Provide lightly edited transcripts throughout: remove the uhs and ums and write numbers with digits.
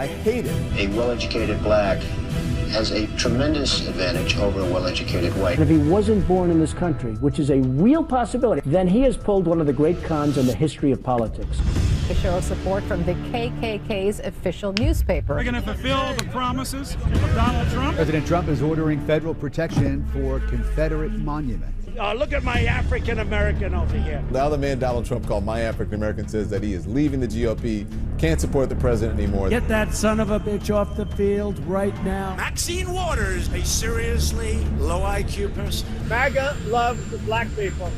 I hate it. A well-educated black has a tremendous advantage over a well-educated white. And if he wasn't born in this country, which is a real possibility, then he has pulled one of the great cons in the history of politics. A show of support from the KKK's official newspaper. We're going to fulfill the promises of Donald Trump. President Trump is ordering federal protection for Confederate monuments. Look at my African American over here. The other man Donald Trump called my African American says that he is leaving the GOP, can't support the president anymore. Get that son of a bitch off the field right now. Maxine Waters, a seriously low IQ person. MAGA loves the black people.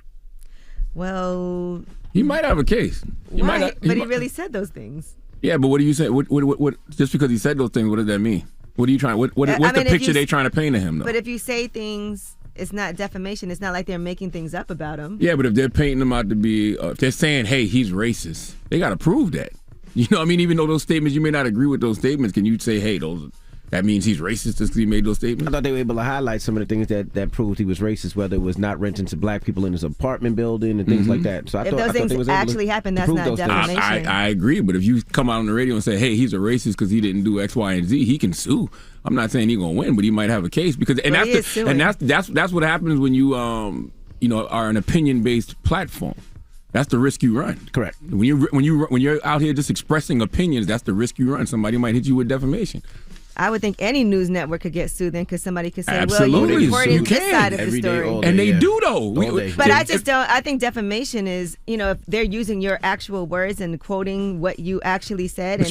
Well, he might have a case. He really said those things. Yeah, but what do you say? What? Just because he said those things, what does that mean? What are you trying? What's the picture they trying to paint of him, though? But if you say things, it's not defamation. It's not like they're making things up about him. Yeah, but if they're painting him out to be, if they're saying, hey, he's racist, they got to prove that. You know what I mean? Even though those statements, you may not agree with those statements, can you say, hey, that means he's racist just because he made those statements? I thought they were able to highlight some of the things that proved he was racist, whether it was not renting to black people in his apartment building and things like that. So if those things actually happen, that's not defamation. I agree, but if you come out on the radio and say, hey, he's a racist because he didn't do X, Y, and Z, he can sue. I'm not saying he's gonna win, but he might have a case because that's what happens when you are an opinion-based platform. That's the risk you run. Correct. When you're out here just expressing opinions, that's the risk you run. Somebody might hit you with defamation. I would think any news network could get sued then because somebody could say, absolutely. well, you reported this side of the story. And they do, though. But I just don't. I think defamation is, if they're using your actual words and quoting what you actually said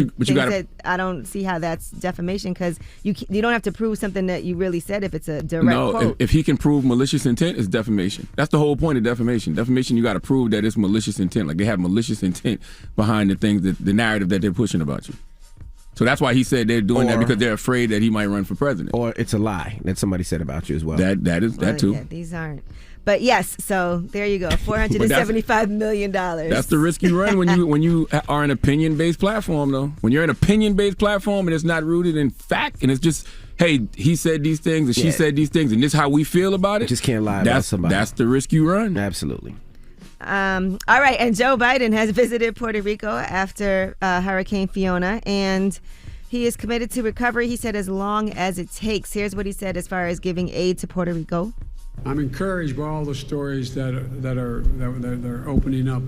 I don't see how that's defamation because you don't have to prove something that you really said if it's a direct quote. If he can prove malicious intent, it's defamation. That's the whole point of defamation. Defamation, you got to prove that it's malicious intent. Like they have malicious intent behind the things, the narrative that they're pushing about you. So that's why he said they're doing that because they're afraid that he might run for president. Or it's a lie that somebody said about you as well. That too. Yeah, these aren't. But yes, so there you go. $475 million. That's the risk you run when you are an opinion-based platform, though. When you're an opinion-based platform and it's not rooted in fact and it's just, hey, he said these things and she said these things and this is how we feel about it. You just can't lie about somebody. That's the risk you run. Absolutely. All right, and Joe Biden has visited Puerto Rico after Hurricane Fiona, and he is committed to recovery, he said, as long as it takes. Here's what he said as far as giving aid to Puerto Rico. I'm encouraged by all the stories that are opening up,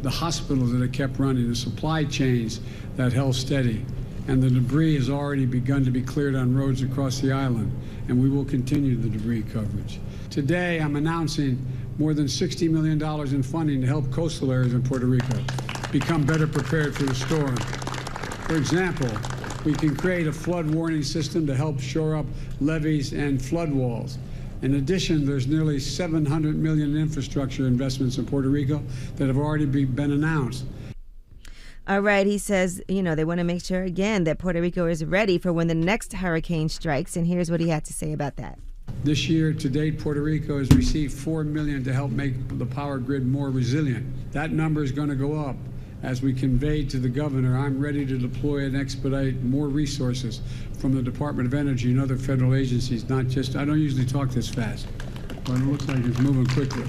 the hospitals that have kept running, the supply chains that held steady, and the debris has already begun to be cleared on roads across the island, and we will continue the debris coverage. Today, I'm announcing more than $60 million in funding to help coastal areas in Puerto Rico become better prepared for the storm. For example, we can create a flood warning system to help shore up levees and flood walls. In addition, there's nearly $700 million in infrastructure investments in Puerto Rico that have already been announced. All right, he says, they want to make sure, again, that Puerto Rico is ready for when the next hurricane strikes, and here's what he had to say about that. This year, to date, Puerto Rico has received $4 million to help make the power grid more resilient. That number is going to go up. As we conveyed to the governor, I'm ready to deploy and expedite more resources from the Department of Energy and other federal agencies, I don't usually talk this fast, but it looks like it's moving quickly,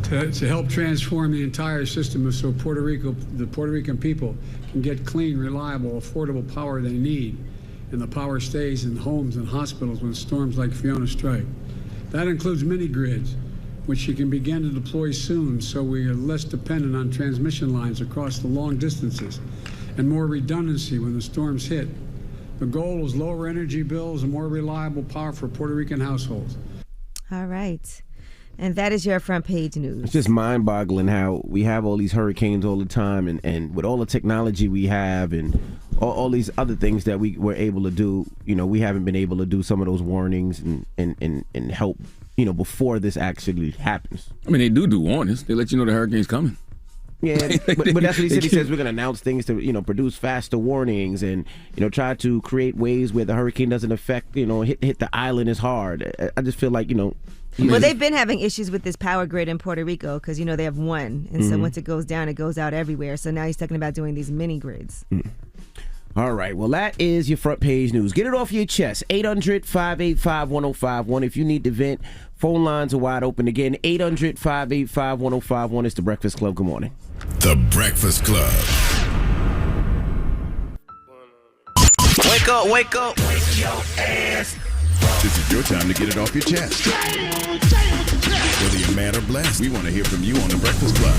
to help transform the entire system so the Puerto Rican people can get clean, reliable, affordable power they need, and the power stays in homes and hospitals when storms like Fiona strike. That includes mini grids, which you can begin to deploy soon so we are less dependent on transmission lines across the long distances, and more redundancy when the storms hit. The goal is lower energy bills and more reliable power for Puerto Rican households. All right. And that is your front page news. It's just mind-boggling how we have all these hurricanes all the time, and with all the technology we have and all these other things that we were able to do, we haven't been able to do some of those warnings and help, before this actually happens. I mean, they do warnings. They let you know the hurricane's coming. Yeah, but that's what he said. He says we're going to announce things to, produce faster warnings and, try to create ways where the hurricane doesn't affect, hit the island as hard. I just feel like, Well, they've been having issues with this power grid in Puerto Rico because, they have one. And so once it goes down, it goes out everywhere. So now he's talking about doing these mini grids. All right. Well, that is your front page news. Get it off your chest. 800-585-1051. If you need to vent, phone lines are wide open. Again, 800-585-1051. It's The Breakfast Club. Good morning. The Breakfast Club. Wake up, wake up. Wake your ass. This is your time to get it off your chest. Whether you're mad or blessed, we want to hear from you on The Breakfast Club.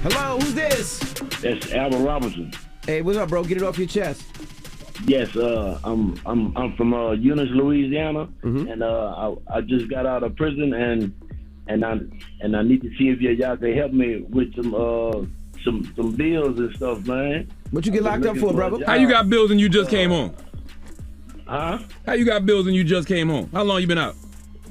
Hello, who's this? That's Albert Robinson. Hey, what's up, bro? Get it off your chest. Yes, I'm from Eunice, Louisiana, and I just got out of prison, and I need to see if y'all can help me with some bills and stuff, man. What you get locked up for, brother? How you got bills and you just came home? Huh? How you got bills and you just came home? How long you been out?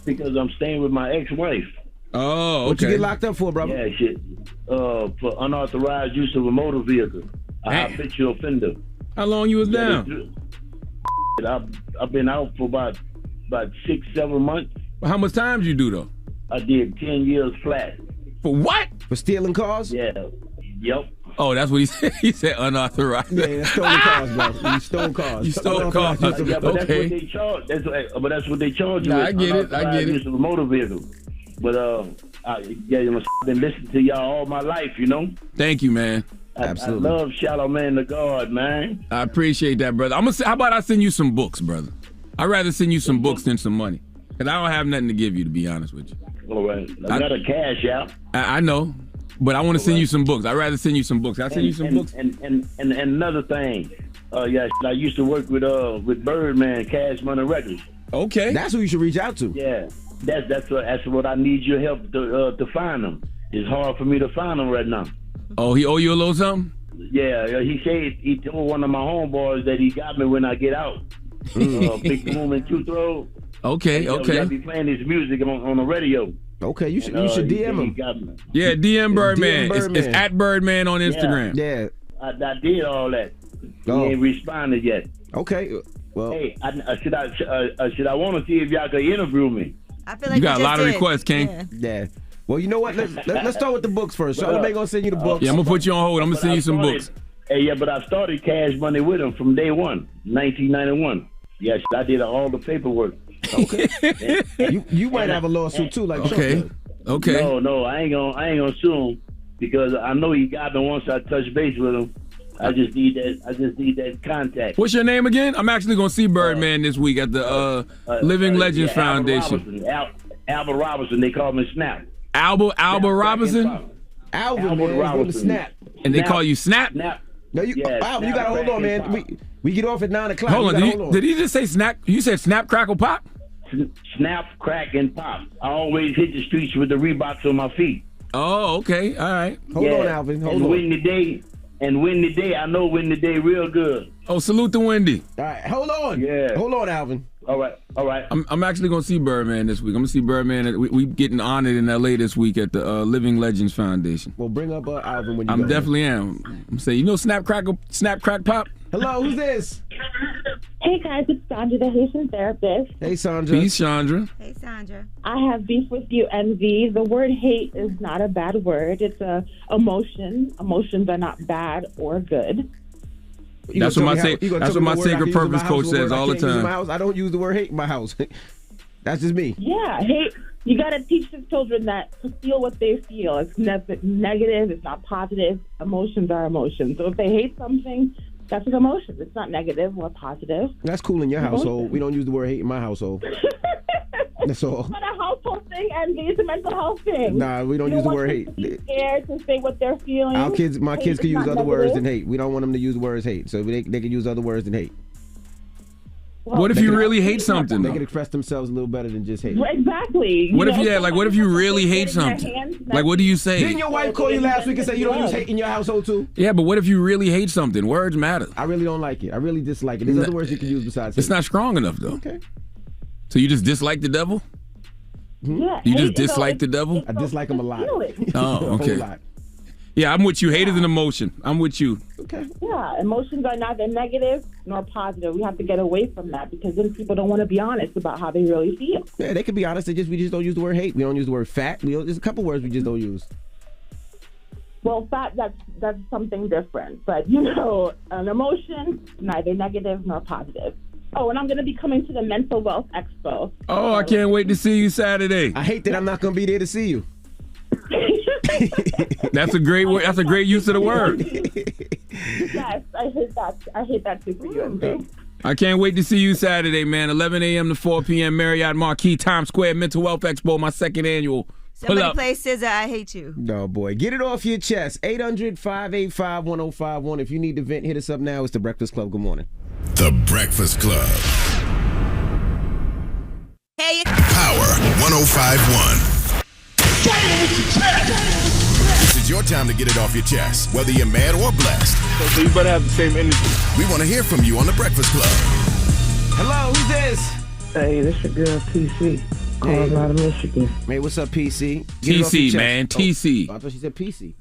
Because I'm staying with my ex-wife. Oh, okay. What you get locked up for, brother? Yeah, shit. For unauthorized use of a motor vehicle. A habitual offender. How long you was down? I've been out for about 6-7 months. Well, how much time did you do though? I did 10 years flat. For what? For stealing cars? Yeah. Yep. Oh, that's what he said. He said unauthorized. Yeah, that's stolen cars, bro. You stole cars. You stole cars. Yeah, but that's Okay. what they charge. That's what they charge you. Nah, with, I get it. Use of a motor vehicle. But I've been listening to y'all all my life, you know. Thank you, man. Absolutely. I love Charlamagne the God, man. I appreciate that, brother. How about I send you some books, brother? I'd rather send you some books than some money. Because I don't have nothing to give you, to be honest with you. All right. I got a cash out. I know. But I want to send you some books. I'd rather send you some books. I'll send you some books. And another thing. I used to work with Birdman, Cash Money Records. Okay. That's who you should reach out to. Yeah. That's what I need your help to find them. It's hard for me to find them right now. Oh, he owe you a little something? Yeah, he said he told one of my homeboys that he got me when I get out. Big Boom and Two Throw. Okay. I'll be playing his music on the radio. Okay, you should DM him. Yeah, DM Birdman. It's at Birdman on Instagram. Yeah. I did all that. Oh. He ain't responded yet. Okay. Well. Hey, should I want to see if y'all could interview me? I feel like you got a lot of requests, King. Yeah. Well, you know what? Let's start with the books first. Charlamagne gonna send you the books. Yeah, I'm gonna put you on hold. I'm gonna send you some books. Hey, yeah, but I started Cash Money with him from day one, 1991. Yeah, I did all the paperwork. Okay. you might have a lawsuit too, like okay. No, I ain't gonna sue him because I know he got me once I touch base with him. I just need that contact. What's your name again? I'm actually gonna see Birdman this week at the Living Legends Foundation. Albert Robinson. They call me Snap. Albert Robinson? Albert Robinson. Snap. And they call you Snap? Snap. No, you gotta hold on, man. We get off at 9 o'clock. Hold on. Did he just say Snap? You said Snap, Crackle, Pop? Snap, crack, and pop. I always hit the streets with the Reeboks on my feet. Oh, okay. All right. Hold on, Alvin. Hold on. Win the day. I know win the day real good. Oh, salute to Wendy. All right. Hold on. Yeah. Hold on, Alvin. All right. I'm actually going to see Birdman this week. I'm going to see Birdman. We getting honored in L.A. this week at the Living Legends Foundation. Well, bring up Alvin when you go. I definitely am. I'm saying, Snap, Crack, Pop? Hello, who's this? Hey, guys, it's Sandra, the Haitian therapist. Hey, Sandra. Peace, Sandra. Hey, Sandra. I have beef with you, Envy. The word hate is not a bad word. It's a emotion. Emotions are not bad or good. That's what my sacred purpose coach says all the time. I don't use the word hate in my house. That's just me. Yeah, hate. You got to teach the children that to feel what they feel. It's negative. It's not positive. Emotions are emotions. So if they hate something, that's an emotion. It's not negative or positive. That's cool in your household. We don't use the word hate in my household. That's all. It's not a household thing, and it's a mental health thing. Nah, we don't use the word hate. Scared to say what they're feeling. My kids can use other words than hate. We don't want them to use words hate, so they can use other words than hate. Well, what if you really hate something? They can express themselves a little better than just hate. Exactly. What if you really hate something? Like, what do you say? Didn't your wife call you last week and say you don't use hate in your household too? Yeah, but what if you really hate something? Words matter. I really don't like it. I really dislike it. There's other words you can use besides hate. It's not strong enough, though. Okay. So you just dislike the devil? Yeah. You just dislike the devil? I dislike him a lot. Oh, okay. Yeah, I'm with you. Hate is an emotion. I'm with you. Okay. Yeah, emotions are neither negative nor positive. We have to get away from that because then people don't want to be honest about how they really feel. Yeah, they can be honest. We just don't use the word hate. We don't use the word fat. There's a couple words we just don't use. Well, fat, that's something different. But, an emotion, neither negative nor positive. Oh, and I'm going to be coming to the Mental Wealth Expo. Oh, I can't wait to see you Saturday. I hate that I'm not going to be there to see you. That's a great use of the word. Yes, I hate that too for you. I can't wait to see you Saturday, man. 11 a.m. to 4 p.m. Marriott Marquis Times Square Mental Health Expo, my second annual. Somebody play SZA, I Hate You. No, boy. Get it off your chest. 800-585-1051. If you need to vent, hit us up now. It's The Breakfast Club. Good morning. The Breakfast Club. Hey. Power 105.1. This is your time to get it off your chest, whether you're mad or blessed. So you better have the same energy. We want to hear from you on The Breakfast Club. Hello, who's this? Hey, this your girl, TC. Calling out of Michigan. Hey, what's up, PC? TC, man. TC. Oh, I thought she said PC.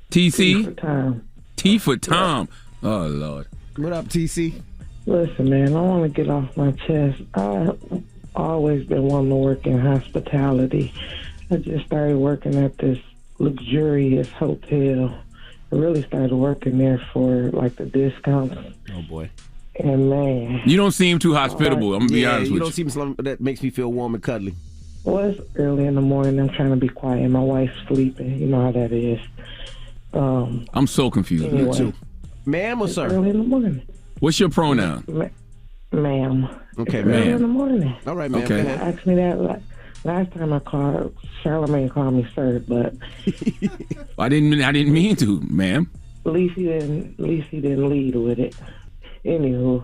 TC? T for Tom. T for Tom. Oh, Lord. What up, TC? Listen, man, I want to get off my chest. I've always been wanting to work in hospitality. I just started working at this luxurious hotel. I really started working there for, like, the discounts. Oh, boy. And, man. You don't seem too hospitable. I'm going to be honest with you. You don't seem something that makes me feel warm and cuddly. Well, it's early in the morning. I'm trying to be quiet. My wife's sleeping. You know how that is. I'm so confused. Anyway, Me too. Ma'am or sir? Early in the morning. What's your pronoun? Ma'am. Okay, it's early ma'am. in the morning. All right, ma'am. Okay. Asked me that last time I called. Charlamagne called me sir, but I didn't mean to, ma'am. At least he didn't lead with it. Anywho,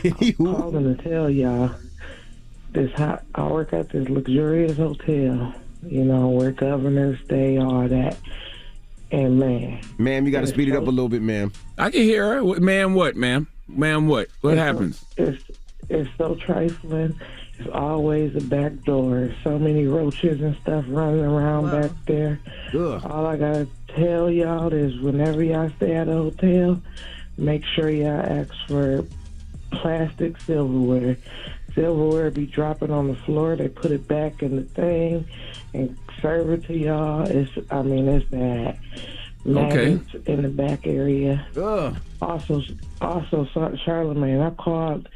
I'm calling to tell y'all I work at this luxurious hotel, you know, where governors stay, all that. And ma'am, you got to speed it up a little bit, ma'am. I can hear her. Ma'am, what, ma'am? Ma'am, what? What happens? It's so trifling. It's always a back door. So many roaches and stuff running around back there. Ugh. All I gotta tell y'all is whenever y'all stay at a hotel, make sure y'all ask for plastic silverware. Silverware be dropping on the floor. They put it back in the thing and serve it to y'all. It's bad. Maggots in the back area. Ugh. Also, Charlamagne, I called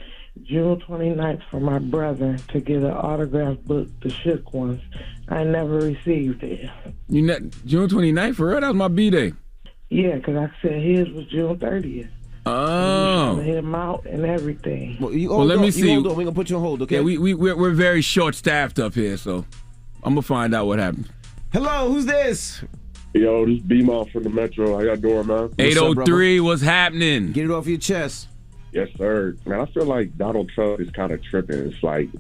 June 29th for my brother to get an autograph book, The Shook Ones. I never received it. June 29th? For real? That was my B-Day. Yeah, because I said his was June 30th. Oh. Hit him out and everything. Well, let me see. We're going to put you on hold, okay? Yeah, we're very short-staffed up here, so I'm going to find out what happened. Hello, who's this? Yo, this is B-Mom from the Metro. How y'all doing, man? 803, what's happening? Get it off your chest. Yes, sir. Man, I feel like Donald Trump is kind of tripping. It's like,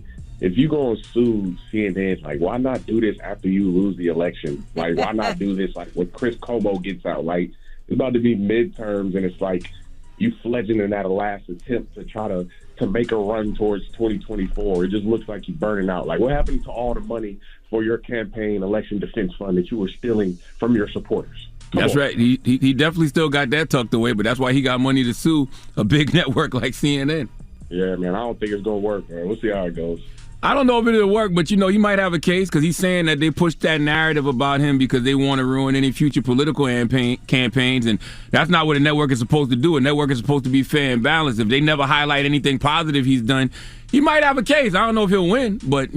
if you go and sue CNN, like, why not do this after you lose the election? Like, why not do this, like, when Chris Cuomo gets out? Like, it's about to be midterms, and it's like you fledging in that last attempt to try to make a run towards 2024. It just looks like you're burning out. Like, what happened to all the money for your campaign election defense fund that you were stealing from your supporters? That's right. He definitely still got that tucked away, but that's why he got money to sue a big network like CNN. Yeah, man, I don't think it's going to work, man. We'll see how it goes. I don't know if it'll work, but, he might have a case because he's saying that they pushed that narrative about him because they want to ruin any future political campaigns, and that's not what a network is supposed to do. A network is supposed to be fair and balanced. If they never highlight anything positive he's done, he might have a case. I don't know if he'll win, but,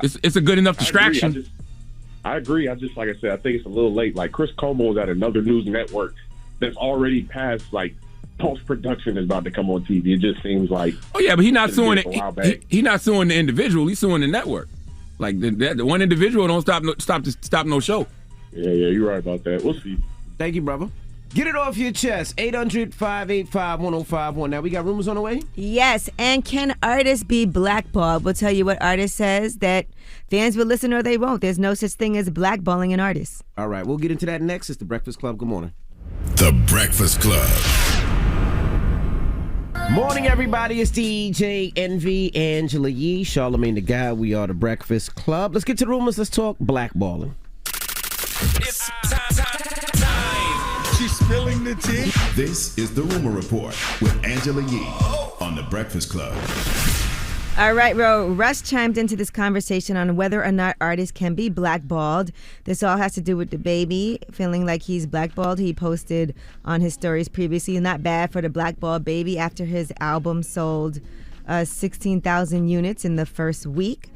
it's a good enough distraction. I agree. I just, like I said, I think it's a little late. Like, Chris Cuomo is at another news network that's already past, like, post-production is about to come on TV. It just seems like... Oh, yeah, but he's not suing He's not suing the individual. He's suing the network. Like, the one individual don't stop no show. Yeah, you're right about that. We'll see. Thank you, brother. Get it off your chest. 800-585-1051. Now, we got rumors on the way? Yes, and can artists be blackballed? We'll tell you what artist says that fans will listen or they won't. There's no such thing as blackballing an artist. All right, we'll get into that next. It's The Breakfast Club. Good morning. The Breakfast Club. Morning, everybody. It's DJ Envy, Angela Yee, Charlamagne the Guy. We are The Breakfast Club. Let's get to the rumors. Let's talk blackballing. It's time. She's spilling the tea. This is the Rumor Report with Angela Yee on The Breakfast Club. All right, Russ chimed into this conversation on whether or not artists can be blackballed. This all has to do with the baby feeling like he's blackballed. He posted on his stories previously, not bad for the blackballed baby after his album sold 16,000 units in the first week.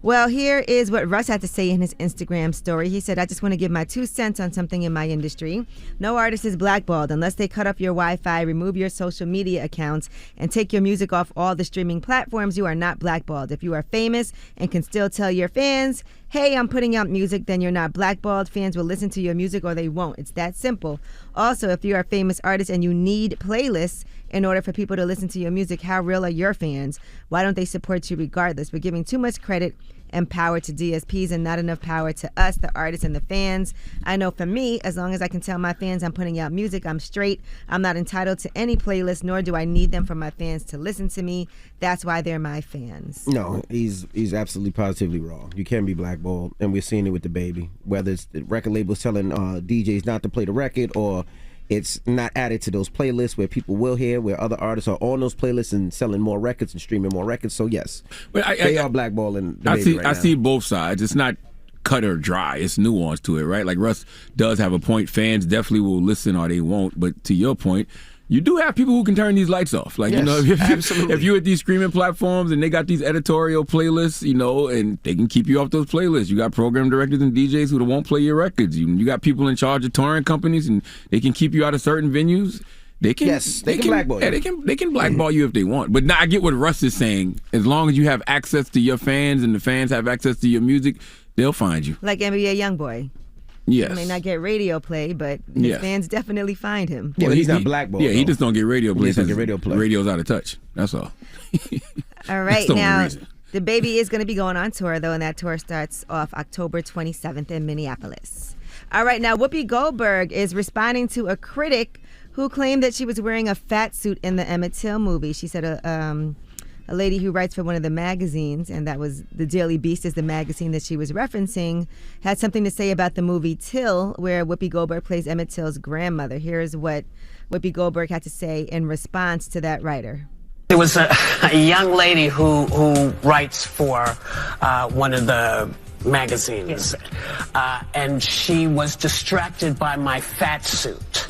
Well, here is what Russ had to say in his Instagram story. He said, I just want to give my 2 cents on something in my industry. No artist is blackballed unless they cut off your Wi-Fi, remove your social media accounts, and take your music off all the streaming platforms. You are not blackballed. If you are famous and can still tell your fans, hey, I'm putting out music, then you're not blackballed. Fans will listen to your music or they won't. It's that simple. Also, if you are a famous artist and you need playlists in order for people to listen to your music, how real are your fans? Why don't they support you regardless? We're giving too much credit and power to DSPs and not enough power to us, the artists and the fans. I know for me, as long as I can tell my fans I'm putting out music, I'm straight. I'm not entitled to any playlist, nor do I need them for my fans to listen to me. That's why they're my fans. No, he's absolutely positively wrong. You can't be blackballed, and we're seeing it with the baby. Whether it's the record labels telling DJs not to play the record, or it's not added to those playlists where people will hear, where other artists are on those playlists and selling more records and streaming more records. So yes, they are blackballing the baby right now. I see both sides. It's not cut or dry. It's nuance to it, right? Like Russ does have a point. Fans definitely will listen or they won't. But to your point, you do have people who can turn these lights off. Like, yes, if you're at these streaming platforms and they got these editorial playlists, and they can keep you off those playlists. You got program directors and DJs who won't play your records. You got people in charge of touring companies and they can keep you out of certain venues. They can blackball you. Yeah, they can blackball you if they want. But now I get what Russ is saying. As long as you have access to your fans and the fans have access to your music, they'll find you. Like NBA YoungBoy. Yes. He may not get radio play, but his fans definitely find him. Yeah, he's not blackballed. Yeah, he just don't get radio play. He doesn't get radio play. Radio's out of touch. That's all. All right, now the baby is going to be going on tour, though, and that tour starts off October 27th in Minneapolis. All right, now Whoopi Goldberg is responding to a critic who claimed that she was wearing a fat suit in the Emmett Till movie. She said a lady who writes for one of the magazines, and that was the Daily Beast is the magazine that she was referencing, had something to say about the movie Till, where Whoopi Goldberg plays Emmett Till's grandmother. Here's what Whoopi Goldberg had to say in response to that writer. There was a young lady who writes for one of the magazines, and she was distracted by my fat suit.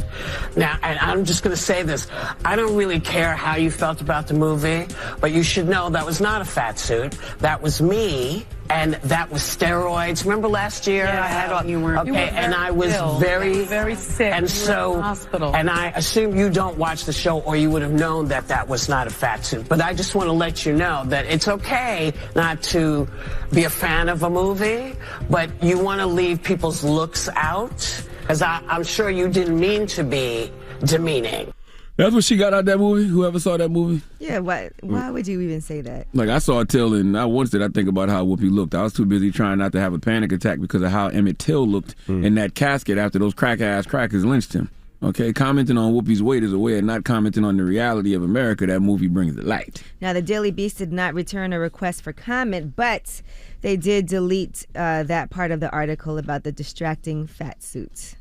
Now, and I'm just going to say this, I don't really care how you felt about the movie, but you should know that was not a fat suit. That was me, and that was steroids. Remember last year? Yeah, I had all, you were and I was very sick. And so, in the hospital. And I assume you don't watch the show, or you would have known that that was not a fat suit. But I just want to let you know that it's okay not to be a fan of a movie, but you want to leave people's looks out, because I'm sure you didn't mean to be demeaning. That's what she got out of that movie? Whoever saw that movie? Yeah, why would you even say that? Like, I saw Till, and once did I think about how Whoopi looked. I was too busy trying not to have a panic attack because of how Emmett Till looked in that casket after those crack-ass crackers lynched him. Okay, commenting on Whoopi's weight is a way of not commenting on the reality of America. That movie brings to light. Now, the Daily Beast did not return a request for comment, but they did delete that part of the article about the distracting fat suits.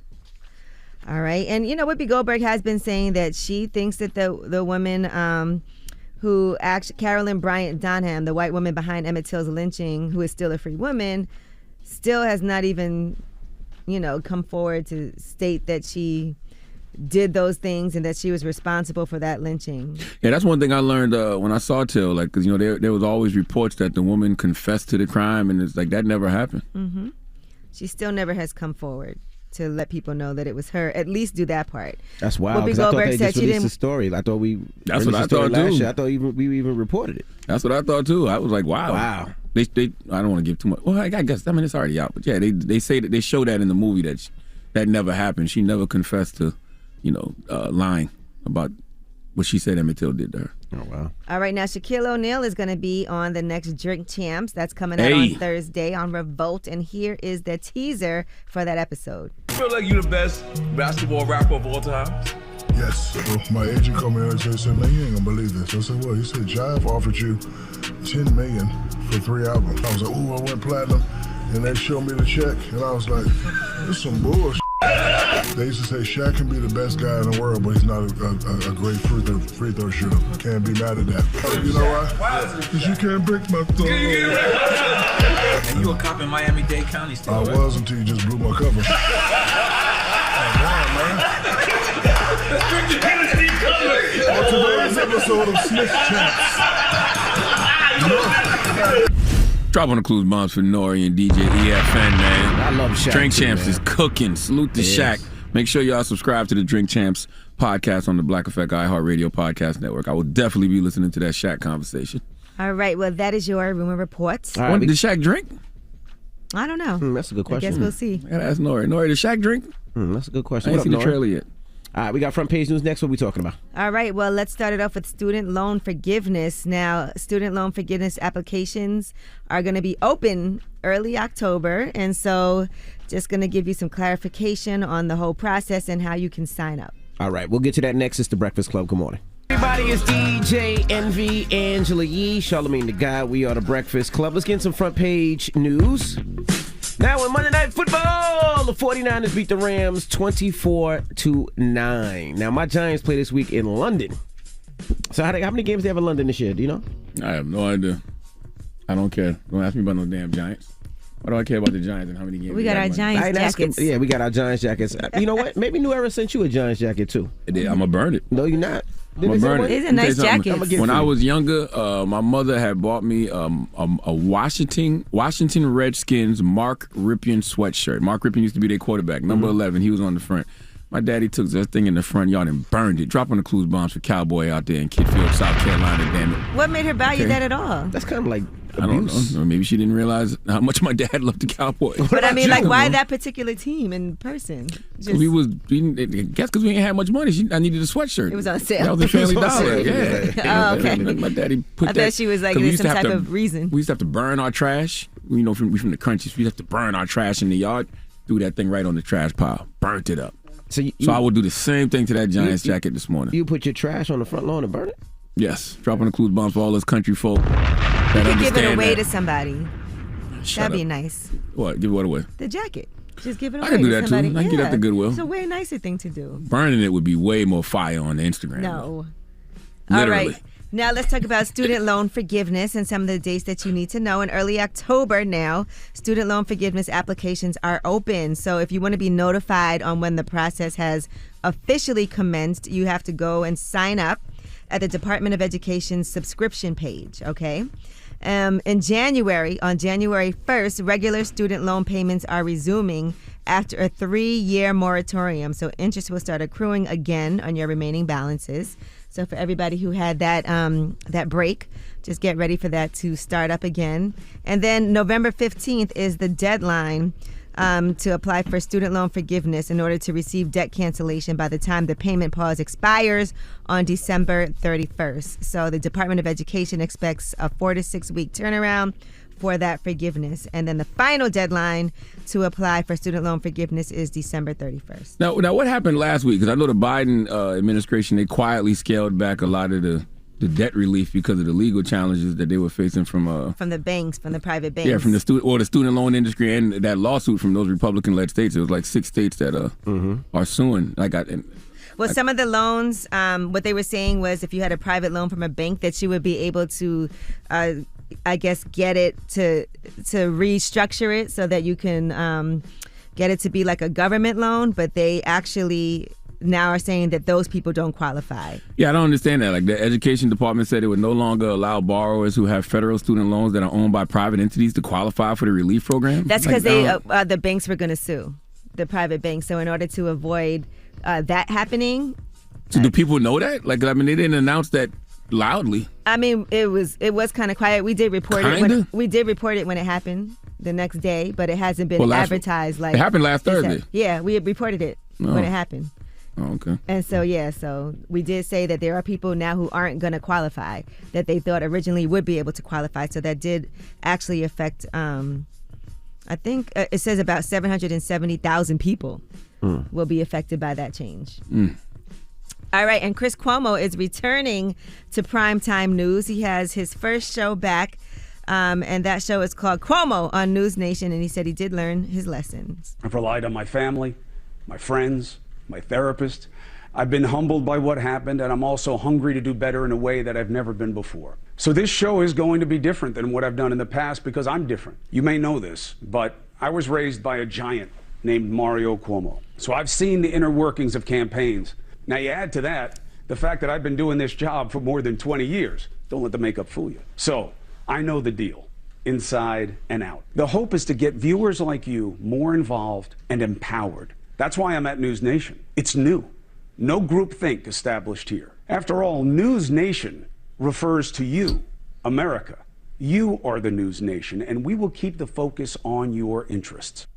All right. And, Whoopi Goldberg has been saying that she thinks that the woman who actually, Carolyn Bryant Donham, the white woman behind Emmett Till's lynching, who is still a free woman, still has not even, come forward to state that she did those things and that she was responsible for that lynching. Yeah, that's one thing I learned when I saw Till, because there was always reports that the woman confessed to the crime, and it's like that never happened. Mm-hmm. She still never has come forward to let people know that it was her. At least do that part. That's wild. Whoopi Goldberg I thought they just released the story. I thought we. That's what I thought too. Year. I thought we even reported it. That's what I thought too. I was like, wow. Wow. They I don't want to give too much. Well, I guess it's already out. But yeah, they say that they show that in the movie that never happened. She never confessed to, lying about what she said Emmett Till did to her. Oh, wow. All right, now Shaquille O'Neal is going to be on the next Drink Champs. That's coming out on Thursday on Revolt, and here is the teaser for that episode. I feel like you're the best basketball rapper of all time. Yes. Well, my agent called me and said, man, you ain't gonna believe this. I said, what? He said, Jive offered you $10 million for 3 albums. I was like, ooh, I went platinum. And they showed me the check, and I was like, this is some bullshit. They used to say Shaq can be the best guy in the world, but he's not a great free throw shooter. Can't be mad at that. You know why? Because you can't break my thumb. And you a cop in Miami-Dade County still, I was until you just blew my cover. On today's episode of Smith Champs. Drop on the clues bombs for Nori and DJ EFN, man. I love Shaq. Drink too, Champs man. is cooking. Salute to Shaq. Make sure y'all subscribe to the Drink Champs podcast on the Black Effect iHeartRadio podcast network. I will definitely be listening to that Shaq conversation. All right, well, that is your rumor report. All right, Did Shaq drink? I don't know. That's a good question. I guess we'll see. I gotta ask Nori. Nori, did Shaq drink? That's a good question. I ain't What seen up, the Nori? trailer yet. All right, we got front page news next. What we talking about? All right, well, let's start it off with student loan forgiveness. Now, student loan forgiveness applications are going to be open early October. And so just going to give you some clarification on the whole process and how you can sign up. All right, we'll get to that next. It's the Breakfast Club. Good morning. Everybody, it's DJ Envy, Angela Yee, Charlamagne the Guy. We are the Breakfast Club. Let's get some front page news. Now in Monday Night Football, the 49ers beat the Rams 24-9. Now my Giants play this week in London. So how many games do they have in London this year? Do you know? I have no idea. I don't care. Don't ask me about no damn Giants. Why do I care about the Giants and how many games? We got our Giants jackets. Yeah, we got our Giants jackets. You know what? Maybe New Era sent you a Giants jacket too. I'm gonna burn it. No, you're not. I'm gonna burn it. These are nice jackets. When I was younger, my mother had bought me a Washington Redskins Mark Rypien sweatshirt. Mark Rypien used to be their quarterback, number 11. He was on the front. My daddy took that thing in the front yard and burned it. Drop on the clues bombs for Cowboy out there in Kidfield, South Carolina. Damn it! What made her buy you that at all? That's kind of like abuse. I don't know. Maybe she didn't realize how much my dad loved the Cowboys. But I mean, like, why that particular team in person? I guess because we ain't had much money. I needed a sweatshirt. It was on sale. That was a Family Dollar. Yeah. Oh, okay. My daddy put that. I thought she was like, there's some type of reason. We used to have to burn our trash. You know, we from the crunchies. We have to burn our trash in the yard. Threw that thing right on the trash pile. Burnt it up. So I will do the same thing to that Giants jacket this morning. You put your trash on the front lawn and burn it? Yes. Dropping the clues bombs for all those country folk that You could understand give it away that. to somebody. That'd be up. nice. What? Give what away? The jacket. Just give it away I can do to that somebody. too. I can get that to Goodwill. It's a way nicer thing to do. Burning it would be way more fire on Instagram. No. Literally. All right. Now let's talk about student loan forgiveness and some of the dates that you need to know. In early October now, student loan forgiveness applications are open. So if you want to be notified on when the process has officially commenced, you have to go and sign up at the Department of Education's subscription page, okay? In January, on January 1st, regular student loan payments are resuming after a 3-year moratorium. So interest will start accruing again on your remaining balances. So for everybody who had that break, just get ready for that to start up again. And then November 15th is the deadline to apply for student loan forgiveness in order to receive debt cancellation by the time the payment pause expires on December 31st. So the Department of Education expects a 4 to 6 week turnaround for that forgiveness. And then the final deadline to apply for student loan forgiveness is December 31st. Now what happened last week? Because I know the Biden administration, they quietly scaled back a lot of the debt relief because of the legal challenges that they were facing from the banks, from the private banks. Yeah, from the student loan industry and that lawsuit from those Republican-led states. It was like 6 states that are suing. Well, some of the loans, what they were saying was if you had a private loan from a bank, that you would be able to, I guess, get it to restructure it so that you can get it to be like a government loan. But they actually now are saying that those people don't qualify. Yeah, I don't understand that. Like the education department said it would no longer allow borrowers who have federal student loans that are owned by private entities to qualify for the relief program. That's because the banks were going to sue the private banks. So in order to avoid that happening. So do people know that? Like, I mean, they didn't announce that loudly. I mean, it was kind of quiet. We did report it. We did report it when it happened the next day, but it hasn't been advertised. Like it happened last Thursday. Yeah, we had reported it when it happened. Oh, okay. And so we did say that there are people now who aren't going to qualify that they thought originally would be able to qualify. So that did actually affect, I think it says about 770,000 people will be affected by that change. All right, and Chris Cuomo is returning to primetime news. He has his first show back, and that show is called Cuomo on News Nation, and he said he did learn his lessons. I've relied on my family, my friends, my therapist. I've been humbled by what happened, and I'm also hungry to do better in a way that I've never been before. So this show is going to be different than what I've done in the past because I'm different. You may know this, but I was raised by a giant named Mario Cuomo. So I've seen the inner workings of campaigns. Now you add to that the fact that I've been doing this job for more than 20 years. Don't let the makeup fool you. So I know the deal. inside and out. The hope is to get viewers like you more involved and empowered. That's why I'm at News Nation. It's new. No groupthink established here. After all, News Nation refers to you, America. You are the News Nation, and we will keep the focus on your interests.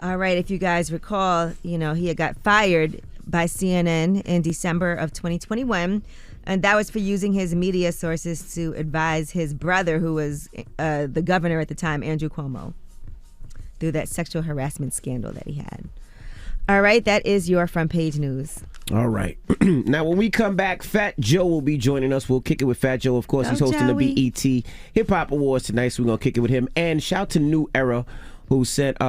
All right, if you guys recall, he had got fired by CNN in December of 2021, and that was for using his media sources to advise his brother, who was the governor at the time, Andrew Cuomo, through that sexual harassment scandal that he had. All right, that is your front page news. All right. Now, when we come back, Fat Joe will be joining us. We'll kick it with Fat Joe. Of course, he's hosting the BET Hip Hop Awards tonight, so we're going to kick it with him. And shout to New Era, who sent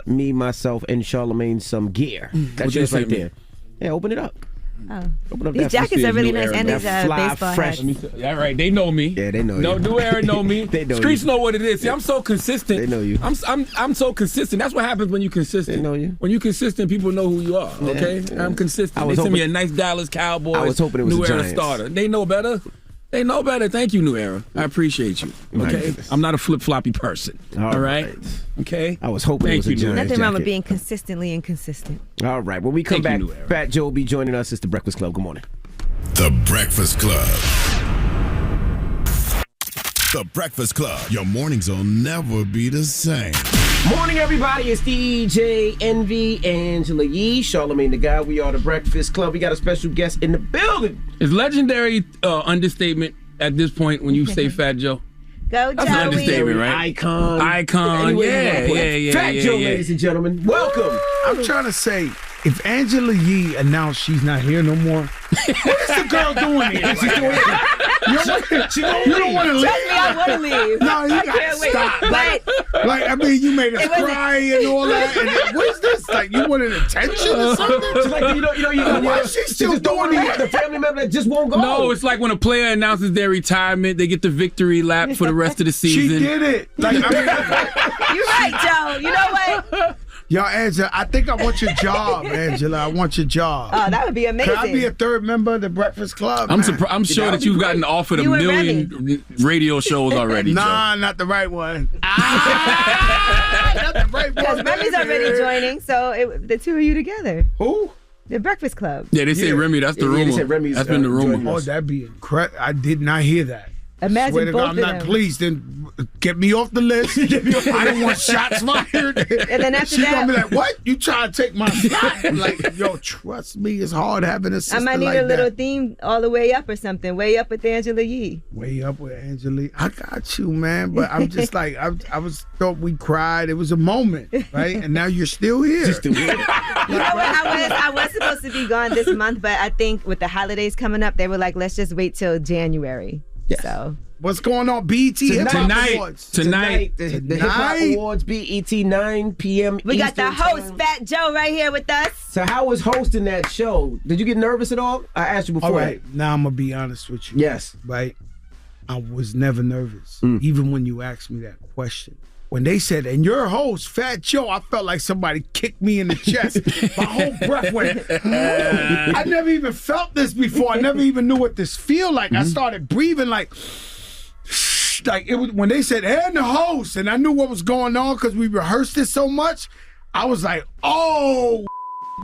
me, myself, and Charlamagne some gear. That's yours right there. Yeah, open it up. Oh. Open up These that jackets are really nice, Era, and these baseball fresh. hats. Yeah, right. They know me. Yeah, they know you. No, New Era know me. They know Streets you. know what it is. See, I'm so consistent. They know you. I'm so consistent. That's what happens when you're consistent. They know you. When you're consistent, people know who you are. Okay, Yeah. I'm consistent. They sent me a nice Dallas Cowboys. I was hoping it was New the Era Giants. starter. They know better. They know better. Thank you, New Era. I appreciate you. Okay, I'm not a flip-floppy person. All right. Okay. I was hoping it was a Giants Nothing wrong with jacket. being consistently inconsistent. All right. When we come back, Fat Joe will be joining us. It's The Breakfast Club. Good morning. The Breakfast Club. The Breakfast Club. Your mornings will never be the same. Morning, everybody. It's DJ Envy, Angela Yee, Charlamagne the Guy. We are The Breakfast Club. We got a special guest in the building. Is legendary understatement at this point when you say Fat Joe? Go, That's an Joey. understatement, right? Icon. Icon. Yeah. Fat Joe, ladies and gentlemen. Welcome. I'm trying to say, if Angela Yee announced she's not here no more, what is the girl doing here? She's doing it. You don't want to leave? Trust me, I want to leave. No, you got to stop. Like, I mean, you made us cry and all that. And what is this? Like, you wanted attention or something? She's like, why is she still doing it? The family member that just won't go. No, it's like when a player announces their retirement, they get the victory lap for the rest of the season. She did it. Like, I mean, You're right, Joe. You know what? Yo, Angela, I think I want your job, Angela. I want your job. Oh, that would be amazing. Can I be a third member of the Breakfast Club? I'm sure that you've gotten offered a million radio shows already. Nah, Joe. not the right one. Not the right one. Because Remy's already joining, so the two of you together. Who? The Breakfast Club. Yeah, they say Remy. That's the rumor. They said Remy's, that's been the rumor. Oh, that'd be incredible. I did not hear that. Imagine Swear to both God, of I'm not them. pleased. Then get me off the list. I don't want shots fired. And then after She's that, gonna be like, "What? You trying to take my spot?" I'm like, yo, trust me, it's hard having a sister I might need like a little that. theme all the way up or something. Way up with Angela Yee. Way up with Angela. I got you, man. But I'm just like, I thought we cried. It was a moment, right? And now you're still here. You know what? I was supposed to be gone this month, but I think with the holidays coming up, they were like, let's just wait till January. Yes. So. What's going on? BET Hip Hop Awards. Tonight. The Hip Hop Awards, BET, 9 p.m. We got the Eastern host, time. Fat Joe, right here with us. So how was hosting that show? Did you get nervous at all? I asked you before. All right, now I'm going to be honest with you. Yes. Right? I was never nervous, even when you asked me that question. When they said, and your host, Fat Joe, I felt like somebody kicked me in the chest. My whole breath went, I never even felt this before. I never even knew what this feel like. I started breathing like it was when they said, and the host, and I knew what was going on because we rehearsed it so much. I was like, oh,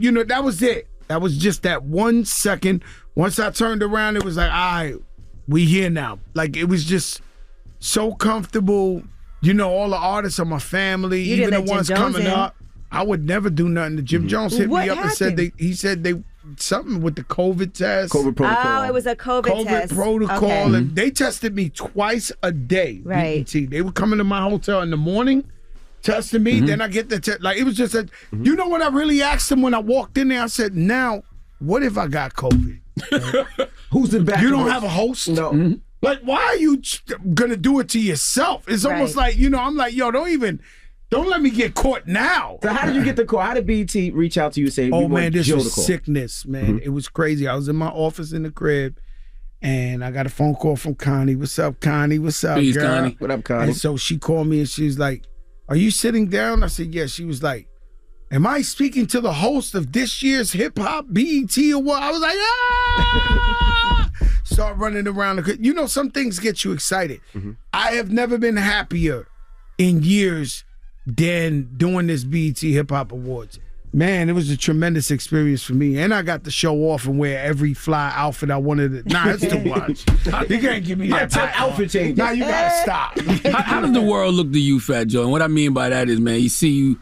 that was it. That was just that 1 second. Once I turned around, it was like, all right, we here now. Like, it was just so comfortable. All the artists are my family, even the ones coming up. I would never do nothing. To Jim Jones hit me up and said he said something with the COVID test. COVID protocol. Oh, it was a COVID test. protocol. Okay. And they tested me twice a day. Right. BET. They were coming to my hotel in the morning, testing me. Then I get the test. Like, it was just you know what I really asked them when I walked in there? I said, now, what if I got COVID? Who's the back? You don't have a host? No. Like, why are you gonna do it to yourself? It's almost like, I'm like, yo, don't let me get caught now. So how did you get the call? How did BET reach out to you and say, oh man, this Joe was to call? sickness, man. It was crazy. I was in my office in the crib, and I got a phone call from Connie. What's up, Connie? What's up, Peace, girl? Connie. What up, Connie? And so she called me and she was like, are you sitting down? I said, yeah. She was like, am I speaking to the host of this year's Hip Hop BET Award? I was like, ah! So start running around. You know, some things get you excited. I have never been happier in years than doing this BET Hip Hop Awards. Man, it was a tremendous experience for me. And I got to show off and wear every fly outfit I wanted to. Nah, it's too much. You can't give me that outfit change. Nah, you got to stop. How does the world look to you, Fat Joe? And what I mean by that is, man, you see you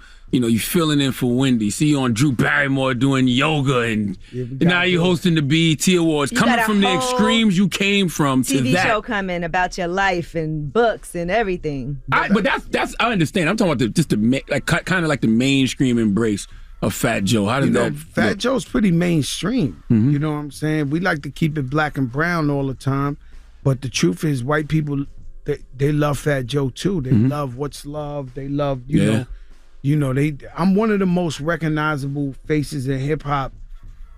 filling in for Wendy. See you on Drew Barrymore doing yoga, and now you're hosting the BET Awards. Coming from the extremes you came from to TV that. show coming about your life and books and everything. But that's I understand. I'm talking about kind of like the mainstream embrace of Fat Joe. How does that Fat look? Joe's pretty mainstream. You know what I'm saying? We like to keep it black and brown all the time, but the truth is white people, they love Fat Joe too. They love What's Love. They love, you know, I'm one of the most recognizable faces in hip hop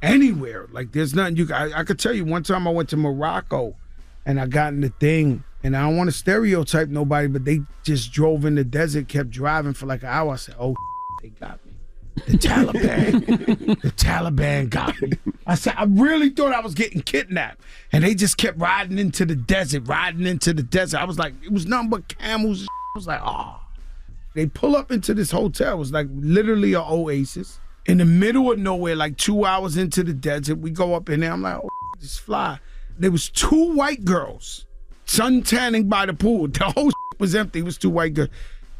anywhere. Like there's nothing I could tell you. One time I went to Morocco and I got in the thing, and I don't want to stereotype nobody, but they just drove in the desert, kept driving for like an hour. I said, oh, they got me. The Taliban got me. I said, I really thought I was getting kidnapped. And they just kept riding into the desert. I was like, it was nothing but camels. I was like, oh. They pull up into this hotel. It was like literally an oasis in the middle of nowhere, like 2 hours into the desert. We go up in there. I'm like, oh, just fly. There was 2 white girls sun tanning by the pool. The whole was empty. It was 2 white girls.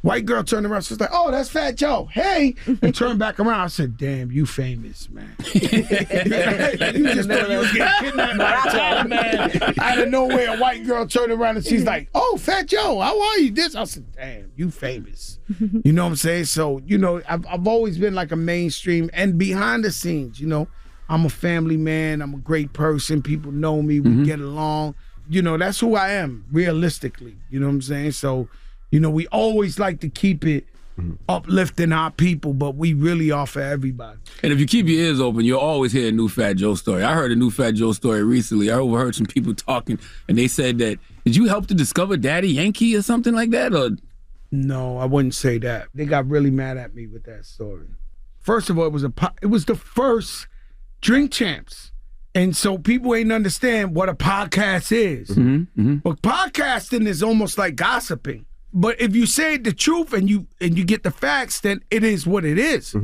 White girl turned around. She was like, oh, that's Fat Joe. Hey. And turned back around. I said, damn, you famous, man. You just thought you was getting kidnapped by the Taliban. Out of nowhere, a white girl turned around and she's like, oh, Fat Joe, how are you? I said, damn, you famous. You know what I'm saying? So, you know, I've always been like a mainstream and behind the scenes, you know, I'm a family man. I'm a great person. People know me. We get along. You know, that's who I am, realistically. You know what I'm saying? So, you know, we always like to keep it uplifting our people, but we really are for everybody. And if you keep your ears open, you'll always hear a new Fat Joe story. I heard a new Fat Joe story recently. I overheard some people talking, and they said that, did you help to discover Daddy Yankee or something like that? Or no, I wouldn't say that. They got really mad at me with that story. First of all, it was the first Drink Champs. And so people ain't understand what a podcast is. But podcasting is almost like gossiping. But if you say the truth and you get the facts, then it is what it is.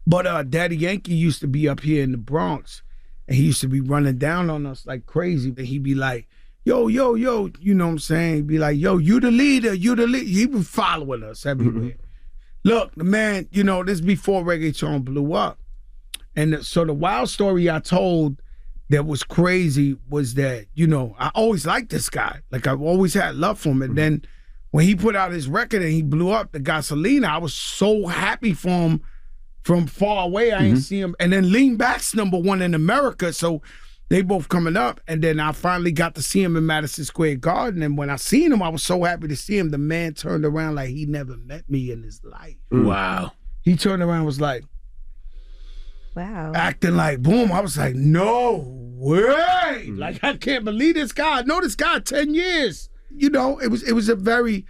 But Daddy Yankee used to be up here in the Bronx, and he used to be running down on us like crazy. And he'd be like, yo, you know what I'm saying? He'd be like, yo, you the leader. He was following us everywhere. Look, the man, you know, this is before reggaeton blew up. And so the wild story I told that was crazy was that, you know, I always liked this guy. Like, I've always had love for him. And then when he put out his record and he blew up, the Gasolina, I was so happy for him from far away. I ain't see him. And then Lean Back's #1 in America. So they both coming up. And then I finally got to see him in Madison Square Garden. And when I seen him, I was so happy to see him. The man turned around like he never met me in his life. Wow. He turned around and was like, wow. Acting like, boom. I was like, no way. Like, I can't believe this guy. I know this guy 10 years. You know, it was a very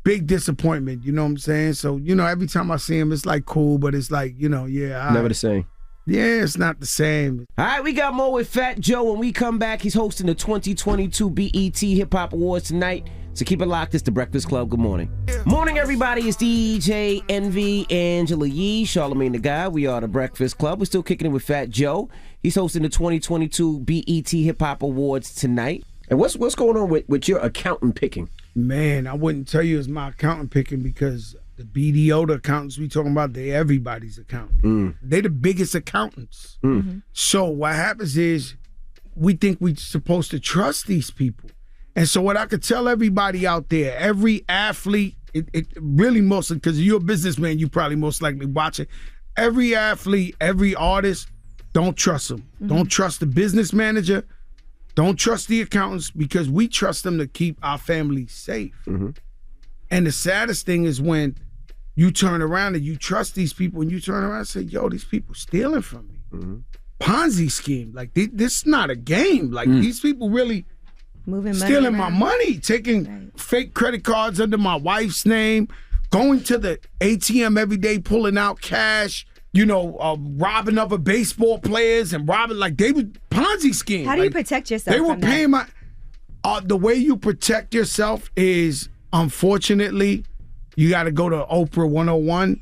big disappointment. You know what I'm saying? So, you know, every time I see him, it's like cool, but it's like, you know, yeah. Never the same. Yeah, it's not the same. All right, we got more with Fat Joe. When we come back, he's hosting the 2022 BET Hip Hop Awards tonight. So keep it locked. It's The Breakfast Club. Good morning. Morning, everybody. It's DJ Envy, Angela Yee, Charlamagne the Guy. We are The Breakfast Club. We're still kicking it with Fat Joe. He's hosting the 2022 BET Hip Hop Awards tonight. And what's going on with your accountant picking? Man, I wouldn't tell you it's my accountant picking because the BDO, the accountants we talking about, they everybody's accountant. They the biggest accountants. So what happens is we think we're supposed to trust these people. And so what I could tell everybody out there, every athlete, it really mostly, because you're a businessman, you probably most likely watch it. Every athlete, every artist, don't trust them. Don't trust the business manager. Don't trust the accountants because we trust them to keep our family safe. And the saddest thing is when you turn around and you trust these people and you turn around and say, yo, these people stealing from me. Ponzi scheme. Like, this is not a game. Like, these people really stealing my money, taking fake credit cards under my wife's name, going to the ATM every day, pulling out cash, robbing other baseball players and robbing, like they were Ponzi scheme. How do you protect yourself? They were from paying that? the way you protect yourself is, unfortunately, you got to go to Oprah 101,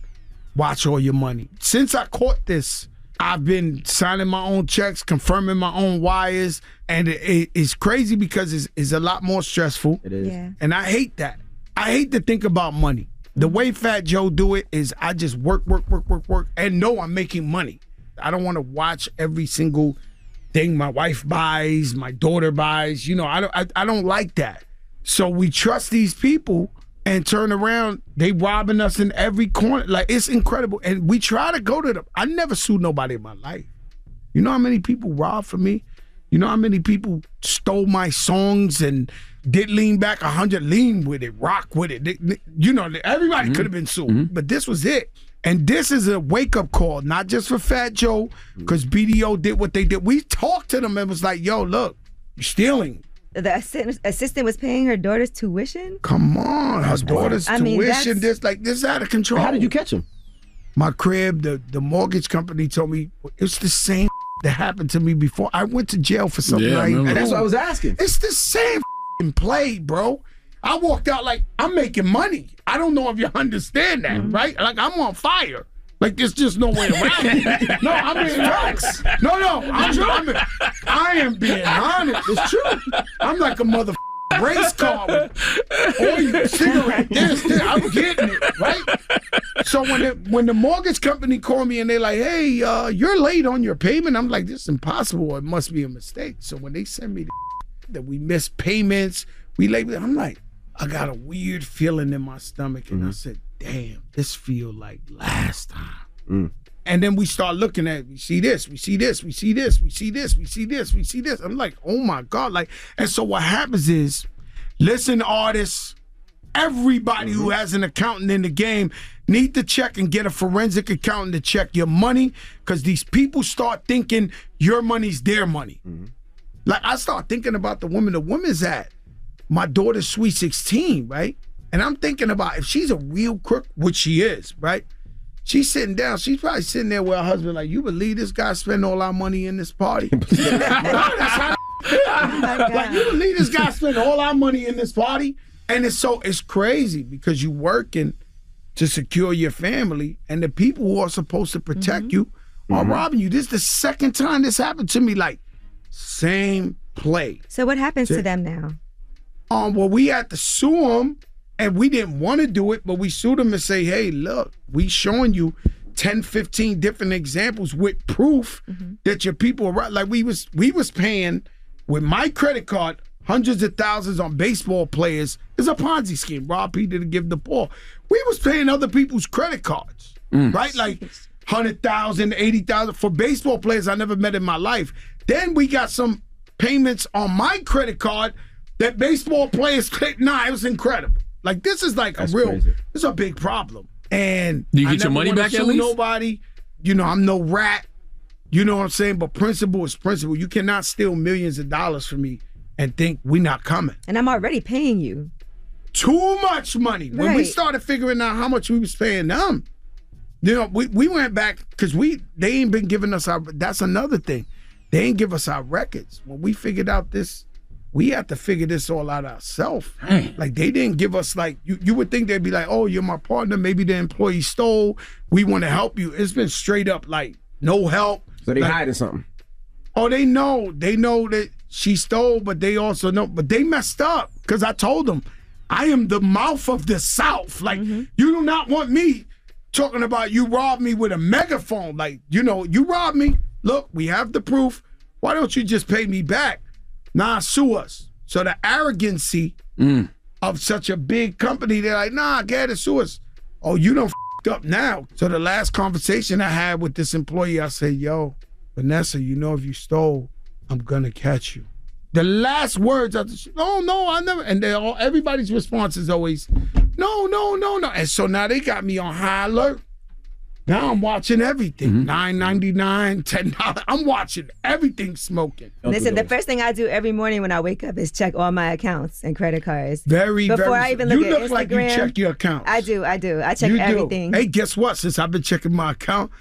watch all your money. Since I caught this, I've been signing my own checks, confirming my own wires, and it's crazy because it's a lot more stressful. It is. Yeah. And I hate that. I hate to think about money. The way Fat Joe do it is I just work, and know I'm making money. I don't want to watch every single thing my wife buys, my daughter buys. I don't like that. So we trust these people and turn around, they robbing us in every corner. Like, it's incredible. And we try to go to them. I never sued nobody in my life. You know how many people robbed from me? You know how many people stole my songs and did lean back 100, lean with it, rock with it. Everybody could have been sued, but this was it. And this is a wake-up call, not just for Fat Joe, because BDO did what they did. We talked to them and was like, yo, look, you're stealing. The assistant was paying her daughter's tuition? Come on, her daughter's tuition. This is out of control. How did you catch him? My crib, the mortgage company told me it's the same that happened to me before. I went to jail for something and that's what I was asking. It's the same play, bro. I walked out like, I'm making money. I don't know if you understand that, right? Like, I'm on fire. Like, there's just no way around it. No, I'm being honest. No, I am being honest. It's true. I'm like a mother race car with oil, cigarette, this. I'm getting it, right? So when the mortgage company called me and they're like, hey, you're late on your payment, I'm like, this is impossible. It must be a mistake. So when they send me that we missed payments, we late, I'm like, I got a weird feeling in my stomach. And I said, damn, this feel like last time. And then we start looking at, we see this. I'm like, oh my God. Like, and so what happens is, listen, artists, everybody who has an accountant in the game need to check and get a forensic accountant to check your money, because these people start thinking your money's their money. Like, I start thinking about the woman's at my daughter's Sweet 16, right? And I'm thinking about if she's a real crook, which she is, right? She's sitting down. She's probably sitting there with her husband like, you believe this guy spent all our money in this party? Like, you believe this guy spent all our money in this party? And it's crazy because you working to secure your family, and the people who are supposed to protect you are robbing you. This is the second time this happened to me. Like, same play. So what happens to them now? Well, we had to sue them, and we didn't want to do it, but we sued them and say, hey, look, we showing you 10, 15 different examples with proof that your people are right. Like, we was paying with my credit card hundreds of thousands on baseball players. It's a Ponzi scheme. Rob Peter to give the ball. We was paying other people's credit cards, right? Like 100,000, 80,000 for baseball players I never met in my life. Then we got some payments on my credit card that baseball players, it was incredible. Like, this is like this is a big problem. And do you get your money back at least? Nobody, I'm no rat. You know what I'm saying? But principle is principle. You cannot steal millions of dollars from me and think we're not coming. And I'm already paying you. Too much money. When we started figuring out how much we was paying them, we went back because they ain't been giving us that's another thing. They ain't give us our records. When we figured out this, we had to figure this all out ourselves. Like, they didn't give us, like, you would think they'd be like, oh, you're my partner. Maybe the employee stole. We want to help you. It's been straight up, like, no help. So they hiding something. Oh, they know. They know that she stole, but they also know. But they messed up because I told them, I am the mouth of the South. Like, you do not want me talking about you robbed me with a megaphone. Like, you robbed me. Look, we have the proof. Why don't you just pay me back? Nah, sue us. So the arrogancy of such a big company, they're like, nah, get it, sue us. Oh, you done f***ed up now. So the last conversation I had with this employee, I said, yo, Vanessa, if you stole, I'm gonna catch you. The last words, no, I never. And everybody's response is always, no. And so now they got me on high alert. Now I'm watching everything. $9.99, $10. I'm watching everything smoking. Listen, the first thing I do every morning when I wake up is check all my accounts and credit cards. Before I even look at Instagram. You look like you check your accounts. I do. I check everything. Hey, guess what? Since I've been checking my account,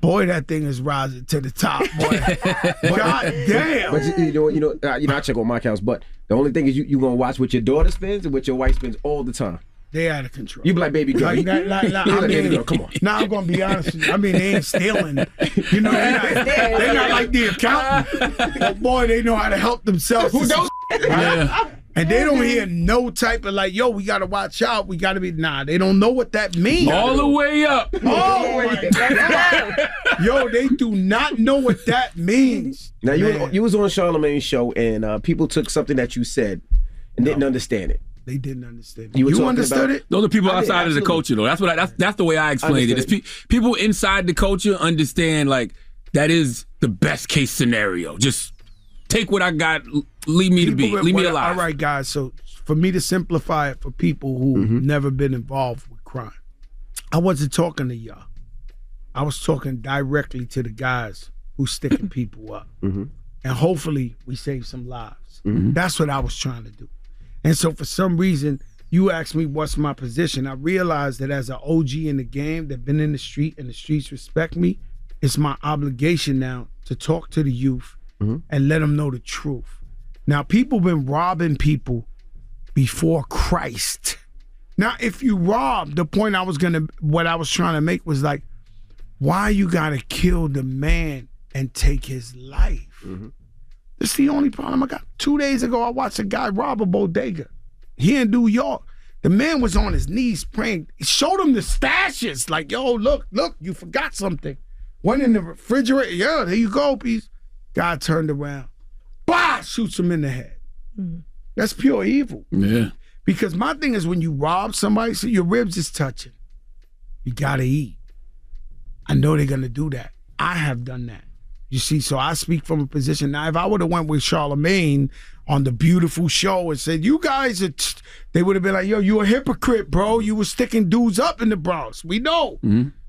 Boy, that thing is rising to the top, boy. God damn. But I check on my accounts, but the only thing is you gonna watch what your daughter spends and what your wife spends all the time. They out of control. You be like, baby girl. Baby girl, come on. Now I'm gonna be honest with you. I mean, they ain't stealing. You know, they're not like the accountant. But boy, they know how to help themselves. Who knows? Yeah. And they don't hear no type of like, yo, we gotta watch out. We gotta be they don't know what that means. All the way up. Oh my God. Yo, they do not know what that means. Now you was on Charlamagne's show and people took something that you said and didn't understand it. They didn't understand it. You understood it? Those are people outside of the culture, though. That's the way I explained it. It's people inside the culture understand like that is the best case scenario. Just take what I got, leave me alive. All right, guys. So for me to simplify it for people who've never been involved with crime, I wasn't talking to y'all. I was talking directly to the guys who's sticking people up, and hopefully we save some lives. That's what I was trying to do. And so for some reason, you asked me what's my position. I realized that as an OG in the game that been in the street and the streets respect me, it's my obligation now to talk to the youth and let them know the truth. Now, people been robbing people before Christ. Now, if you rob, the point what I was trying to make was like, why you gotta kill the man and take his life? That's the only problem I got. 2 days ago, I watched a guy rob a bodega here in New York. The man was on his knees praying. He showed him the stashes. Like, yo, look, you forgot something. Went in the refrigerator. Yeah, there you go, piece. Guy turned around. Bah! Shoots him in the head. That's pure evil. Yeah. Because my thing is when you rob somebody, so your ribs is touching. You gotta eat. I know they're gonna do that. I have done that. You see, so I speak from a position. Now, if I would have went with Charlamagne on the beautiful show and said, you guys, they would have been like, yo, you a hypocrite, bro. You were sticking dudes up in the Bronx. We know.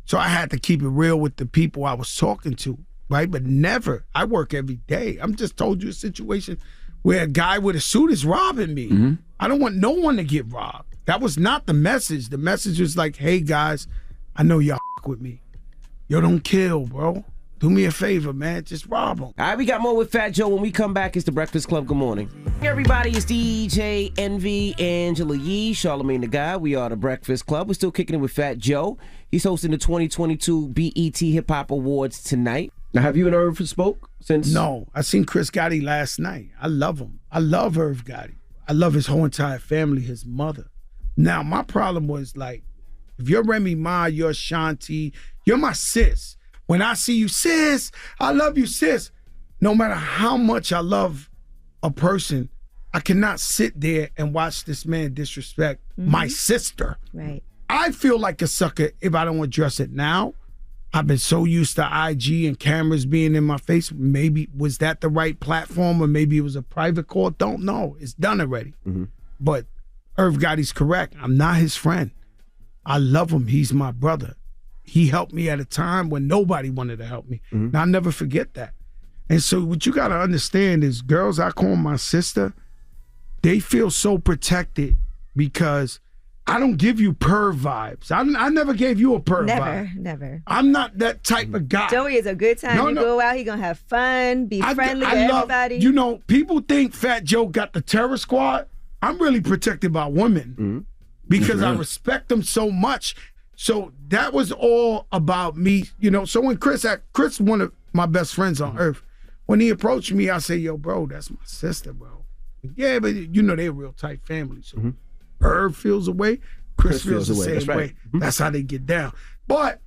So I had to keep it real with the people I was talking to, right? But never. I work every day. I'm just told you a situation where a guy with a suit is robbing me. I don't want no one to get robbed. That was not the message. The message was like, hey, guys, I know y'all with me. Yo, don't kill, bro. Do me a favor, man. Just rob him. All right, we got more with Fat Joe. When we come back, it's The Breakfast Club. Good morning. Hey, everybody, it's DJ Envy, Angela Yee, Charlamagne the Guy. We are The Breakfast Club. We're still kicking it with Fat Joe. He's hosting the 2022 BET Hip Hop Awards tonight. Now, have you and Irv spoke since? No. I seen Chris Gotti last night. I love him. I love Irv Gotti. I love his whole entire family, his mother. Now, my problem was like, if you're Remy Ma, you're Shanti, you're my sis. When I see you, sis, I love you, sis. No matter how much I love a person, I cannot sit there and watch this man disrespect my sister. Right. I feel like a sucker if I don't address it now. I've been so used to IG and cameras being in my face. Maybe was that the right platform or maybe it was a private call? Don't know. It's done already. But Irv Gotti's correct. I'm not his friend. I love him. He's my brother. He helped me at a time when nobody wanted to help me. And I'll never forget that. And so what you got to understand is girls I call my sister, they feel so protected because I don't give you perv vibes. I never gave you a perv vibe. Never. I'm not that type of guy. Joey is a good time. Go out, he going to have fun, be friendly with everybody. You know, people think Fat Joe got the terror squad. I'm really protected by women because I respect them so much. So that was all about me, you know. So when Chris, one of my best friends on earth, when he approached me, I said, yo, bro, that's my sister, bro. Yeah, but you know, they're a real tight family. So Irv feels away, Chris feels the same way. That's how they get down. But,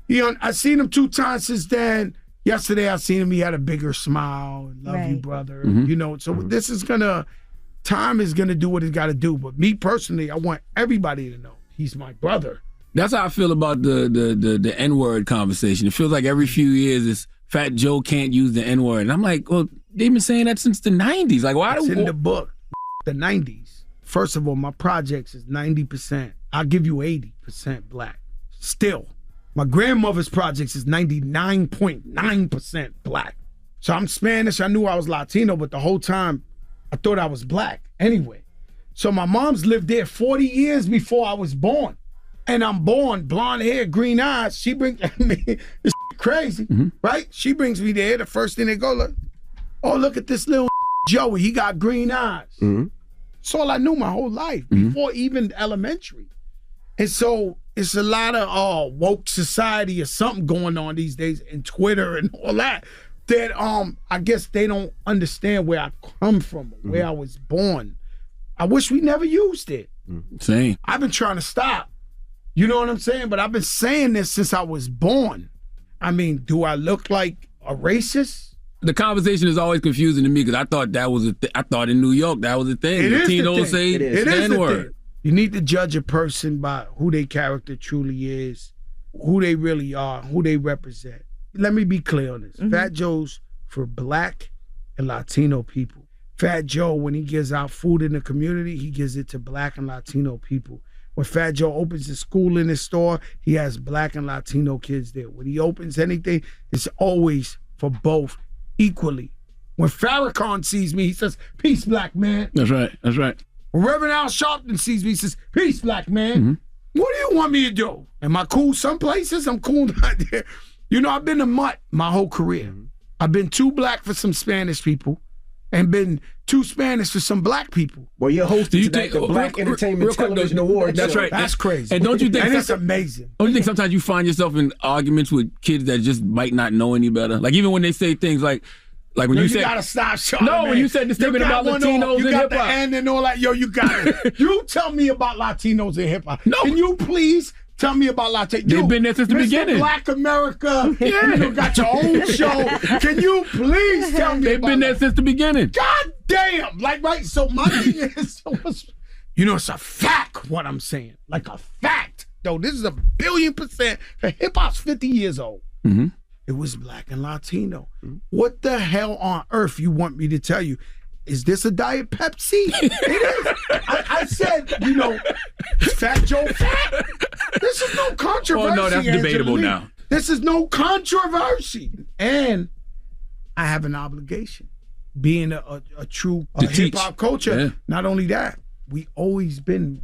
you know, I seen him 2 times since then. Yesterday I seen him, he had a bigger smile. Love you, brother. You know, so this is time is gonna do what it's gotta do. But me personally, I want everybody to know he's my brother. That's how I feel about the N-word conversation. It feels like every few years it's Fat Joe can't use the N-word. And I'm like, well, they've been saying that since the 90s. Like, why it's in the book, the 90s. First of all, my projects is 90%. I'll give you 80% black. Still, my grandmother's projects is 99.9% black. So I'm Spanish. I knew I was Latino, but the whole time I thought I was black anyway. So my mom's lived there 40 years before I was born. And I'm born, blonde hair, green eyes. She brings me, this Crazy, right? She brings me there. The first thing they go, look at this little Joey. He got green eyes. That's all I knew my whole life, before even elementary. And so it's a lot of woke society or something going on these days, and Twitter and all that I guess they don't understand where I come from, where I was born. I wish we never used it. Same. I've been trying to stop. You know what I'm saying? But I've been saying this since I was born. I mean, do I look like a racist? The conversation is always confusing to me because I thought that was I thought in New York that was a thing. It is Latinos the thing. say It is the N-word. thing. You need to judge a person by who their character truly is, who they really are, who they represent. Let me be clear on this. Fat Joe's for Black and Latino people. Fat Joe, when he gives out food in the community, he gives it to Black and Latino people. When Fat Joe opens a school in his store, he has Black and Latino kids there. When he opens anything, it's always for both equally. When Farrakhan sees me, he says, "Peace, Black man." That's right. That's right. When Reverend Al Sharpton sees me, he says, "Peace, Black man." What do you want me to do? Am I cool some places? I'm cool not there. You know, I've been a mutt my whole career. I've been too Black for some Spanish people and been too Spanish for some Black people. Well, you're hosting tonight the Black Entertainment Television Awards. That's right. That's crazy. And don't you think? And it's amazing. Don't you think sometimes you find yourself in arguments with kids that just might not know any better? Like even when they say things like when you said, gotta stop, Charlamagne. No, when you said the statement about Latinos you in got hip the hop. end and all that. Yo, you got it. You tell me about Latinos in hip hop. No. Can you please tell me about Latinos? They've been there since the Mr. beginning. Black America. You got your own show. Can you please tell me They've about been there since the beginning. God damn. Like, right? So my thing is, it's a fact what I'm saying. Like a fact. Though this is 1,000,000,000%. Hip hop's 50 years old. It was Black and Latino. What the hell on earth you want me to tell you? Is this a Diet Pepsi? It is. I said, is Fat Joe fat? This is no controversy. Oh, no, that's debatable now. This is no controversy. And I have an obligation. Being a true hip-hop culture, Yeah. Not only that, we always been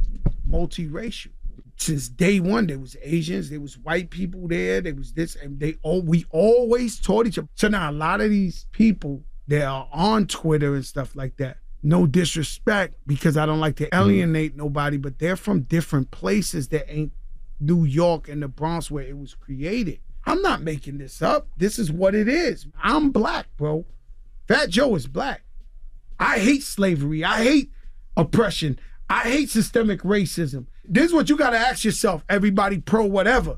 multiracial. Since day one, there was Asians, there was white people there, there was this, and we always taught each other. So now a lot of these people that are on Twitter and stuff like that, no disrespect, because I don't like to alienate nobody, but they're from different places that ain't New York and the Bronx where it was created. I'm not making this up. This is what it is. I'm Black, bro. Fat Joe is Black. I hate slavery. I hate oppression. I hate systemic racism. This is what you got to ask yourself, everybody pro whatever.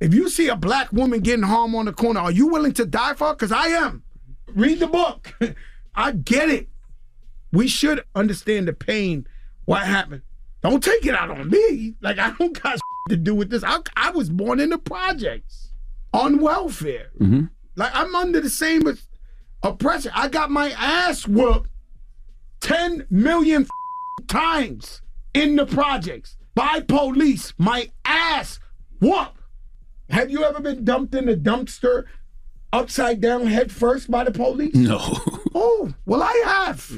If you see a Black woman getting harmed on the corner, are you willing to die for her? Because I am. Read the book. I get it. We should understand the pain, what happened. Don't take it out on me. Like, I don't got to do with this. I was born in the projects on welfare. Like, I'm under the same oppression. I got my ass whooped 10 million times in the projects by police. My ass whooped. Have you ever been dumped in a dumpster upside down head first by the police? No. Oh, well, I have.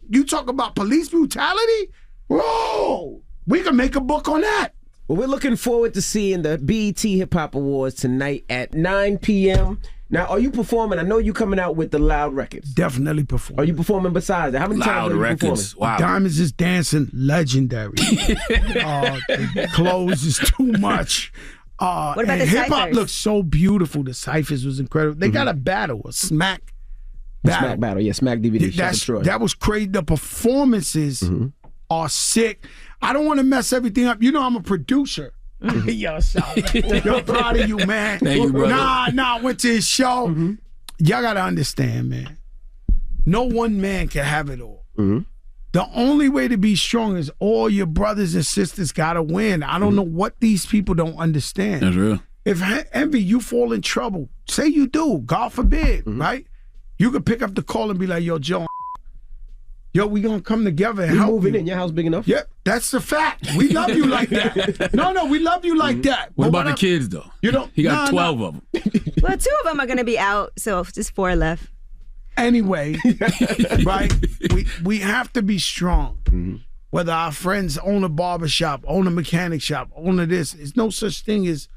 You talk about police brutality? Whoa, we can make a book on that. Well, we're looking forward to seeing the BET Hip Hop Awards tonight at 9 p.m. Now, are you performing? I know you coming out with the Loud Records. Definitely performing. Are you performing besides that? How many times are you Records. performing? Wow. Diamonds is dancing, legendary. The clothes is too much. What about the hip hop ciphers? looks so beautiful. The ciphers was incredible. They got a battle, a smack battle. Smack battle, yeah, Smack DVD. That was crazy. The performances are sick. I don't want to mess everything up. You know I'm a producer. Yo, I'm proud of you, man. Thank you, brother. Nah, I went to his show. Y'all got to understand, man. No one man can have it all. The only way to be strong is all your brothers and sisters got to win. I don't know what these people don't understand. That's real. If envy, you fall in trouble. Say you do, God forbid, right? You could pick up the call and be like, yo, Joe, we gonna come together and help moving you. in. Your house big enough? Yep, that's the fact. We love you like that. No, we love you like that. What But about the kids, though? You know, He got 12 of them. Well, 2 of them are going to be out, so just 4 left. Anyway, right? We have to be strong. Whether our friends own a barbershop, own a mechanic shop, own a this, there's no such thing as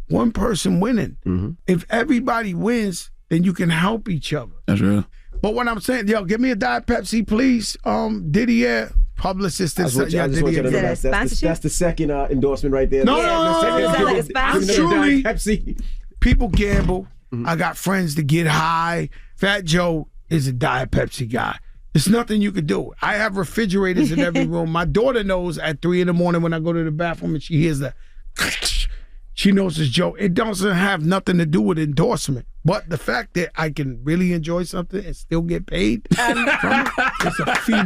one person winning. If everybody wins, then you can help each other. That's real. But what I'm saying, yo, give me a Diet Pepsi, please. Didier, publicist. That's the second endorsement right there. No. I'm truly, Pepsi. people gamble. I got friends to get high. Fat Joe is a Diet Pepsi guy. There's nothing you could do. I have refrigerators in every room. My daughter knows at 3 a.m. when I go to the bathroom and she hears the she knows it's Joe. It doesn't have nothing to do with endorsement. But the fact that I can really enjoy something and still get paid from it, it's a female.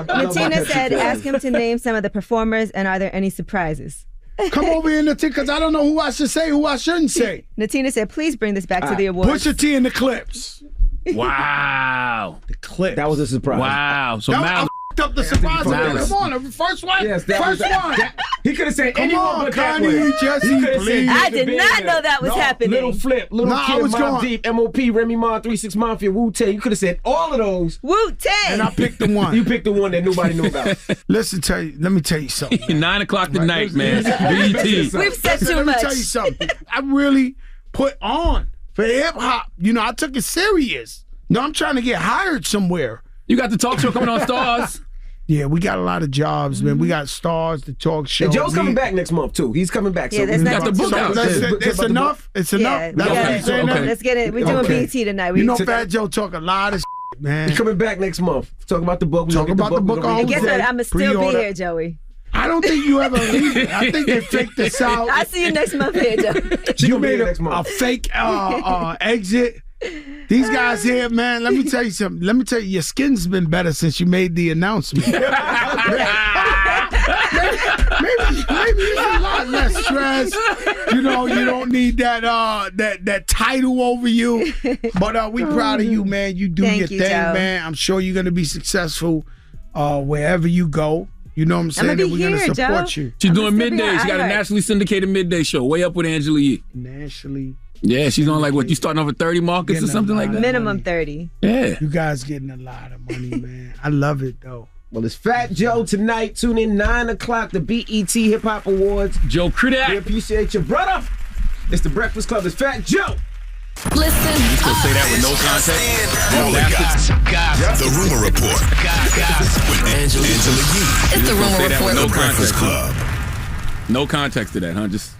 Natina said, ask him to name some of the performers and are there any surprises? Come over here, Natina, because I don't know who I should say, who I shouldn't say. Natina said, please bring this back to the awards. Pusha T in the clips. Wow. The clip. That was a surprise. Wow. So now up the surprise. Come on, the first one. Yes, first one. He could have said anyone but that Connie, one. Jesse, please. I did not know that was happening. Little Flip, Little Kid, Mobb Deep, MOP, Remy Ma, 3 6 Mafia, Wu-Tang. You could have said all of those. Wu-Tang. And I picked the one. You picked the one that nobody knew about. Let me tell you something. 9 o'clock tonight, man. BT. We've said too Let much. me tell you something. I really put on for hip hop. You know, I took it serious. No, I'm trying to get hired somewhere. You got the talk show coming on Stars. Yeah, we got a lot of jobs, man. We got Stars, the talk show. And Joe's coming back next month, too. He's coming back. Yeah, so there's got the book out. It's enough. It's enough. Yeah, That's what you're saying. okay. Let's get it. We're doing BT tonight. You know, Fat Joe talk a lot of shit, man. He's coming back next month. Talk about the book. Talk about the book. And guess what? I'm going to still be here, Joey. I don't think you ever leave it. I think they faked this out. I'll see you next month here, Joey. You made a fake exit. These guys here, man, let me tell you something. Let me tell you, your skin's been better since you made the announcement. maybe it's a lot less stress. You know, you don't need that title over you. But we proud of you, man. You do your thing, Joe. man. I'm sure you're going to be successful wherever you go. You know what I'm saying? I'm gonna be We're going to here, support Joe. you. She's doing midday. She got a nationally syndicated midday show. Way Up with Angela Yee. Nationally. Yeah, she's on like what? You starting off at 30 markets or something like that? Minimum 30. Yeah. You guys getting a lot of money, man. I love it, though. Well, it's Fat Joe tonight. Tune in 9 o'clock, the BET Hip Hop Awards. Joe Cridak. We appreciate you, brother. It's the Breakfast Club. It's Fat Joe. Listen. You still say that with no context? The Rumor Report. With Angela Yee. It's the Rumor Report. No Breakfast Club. No context to that, huh? Just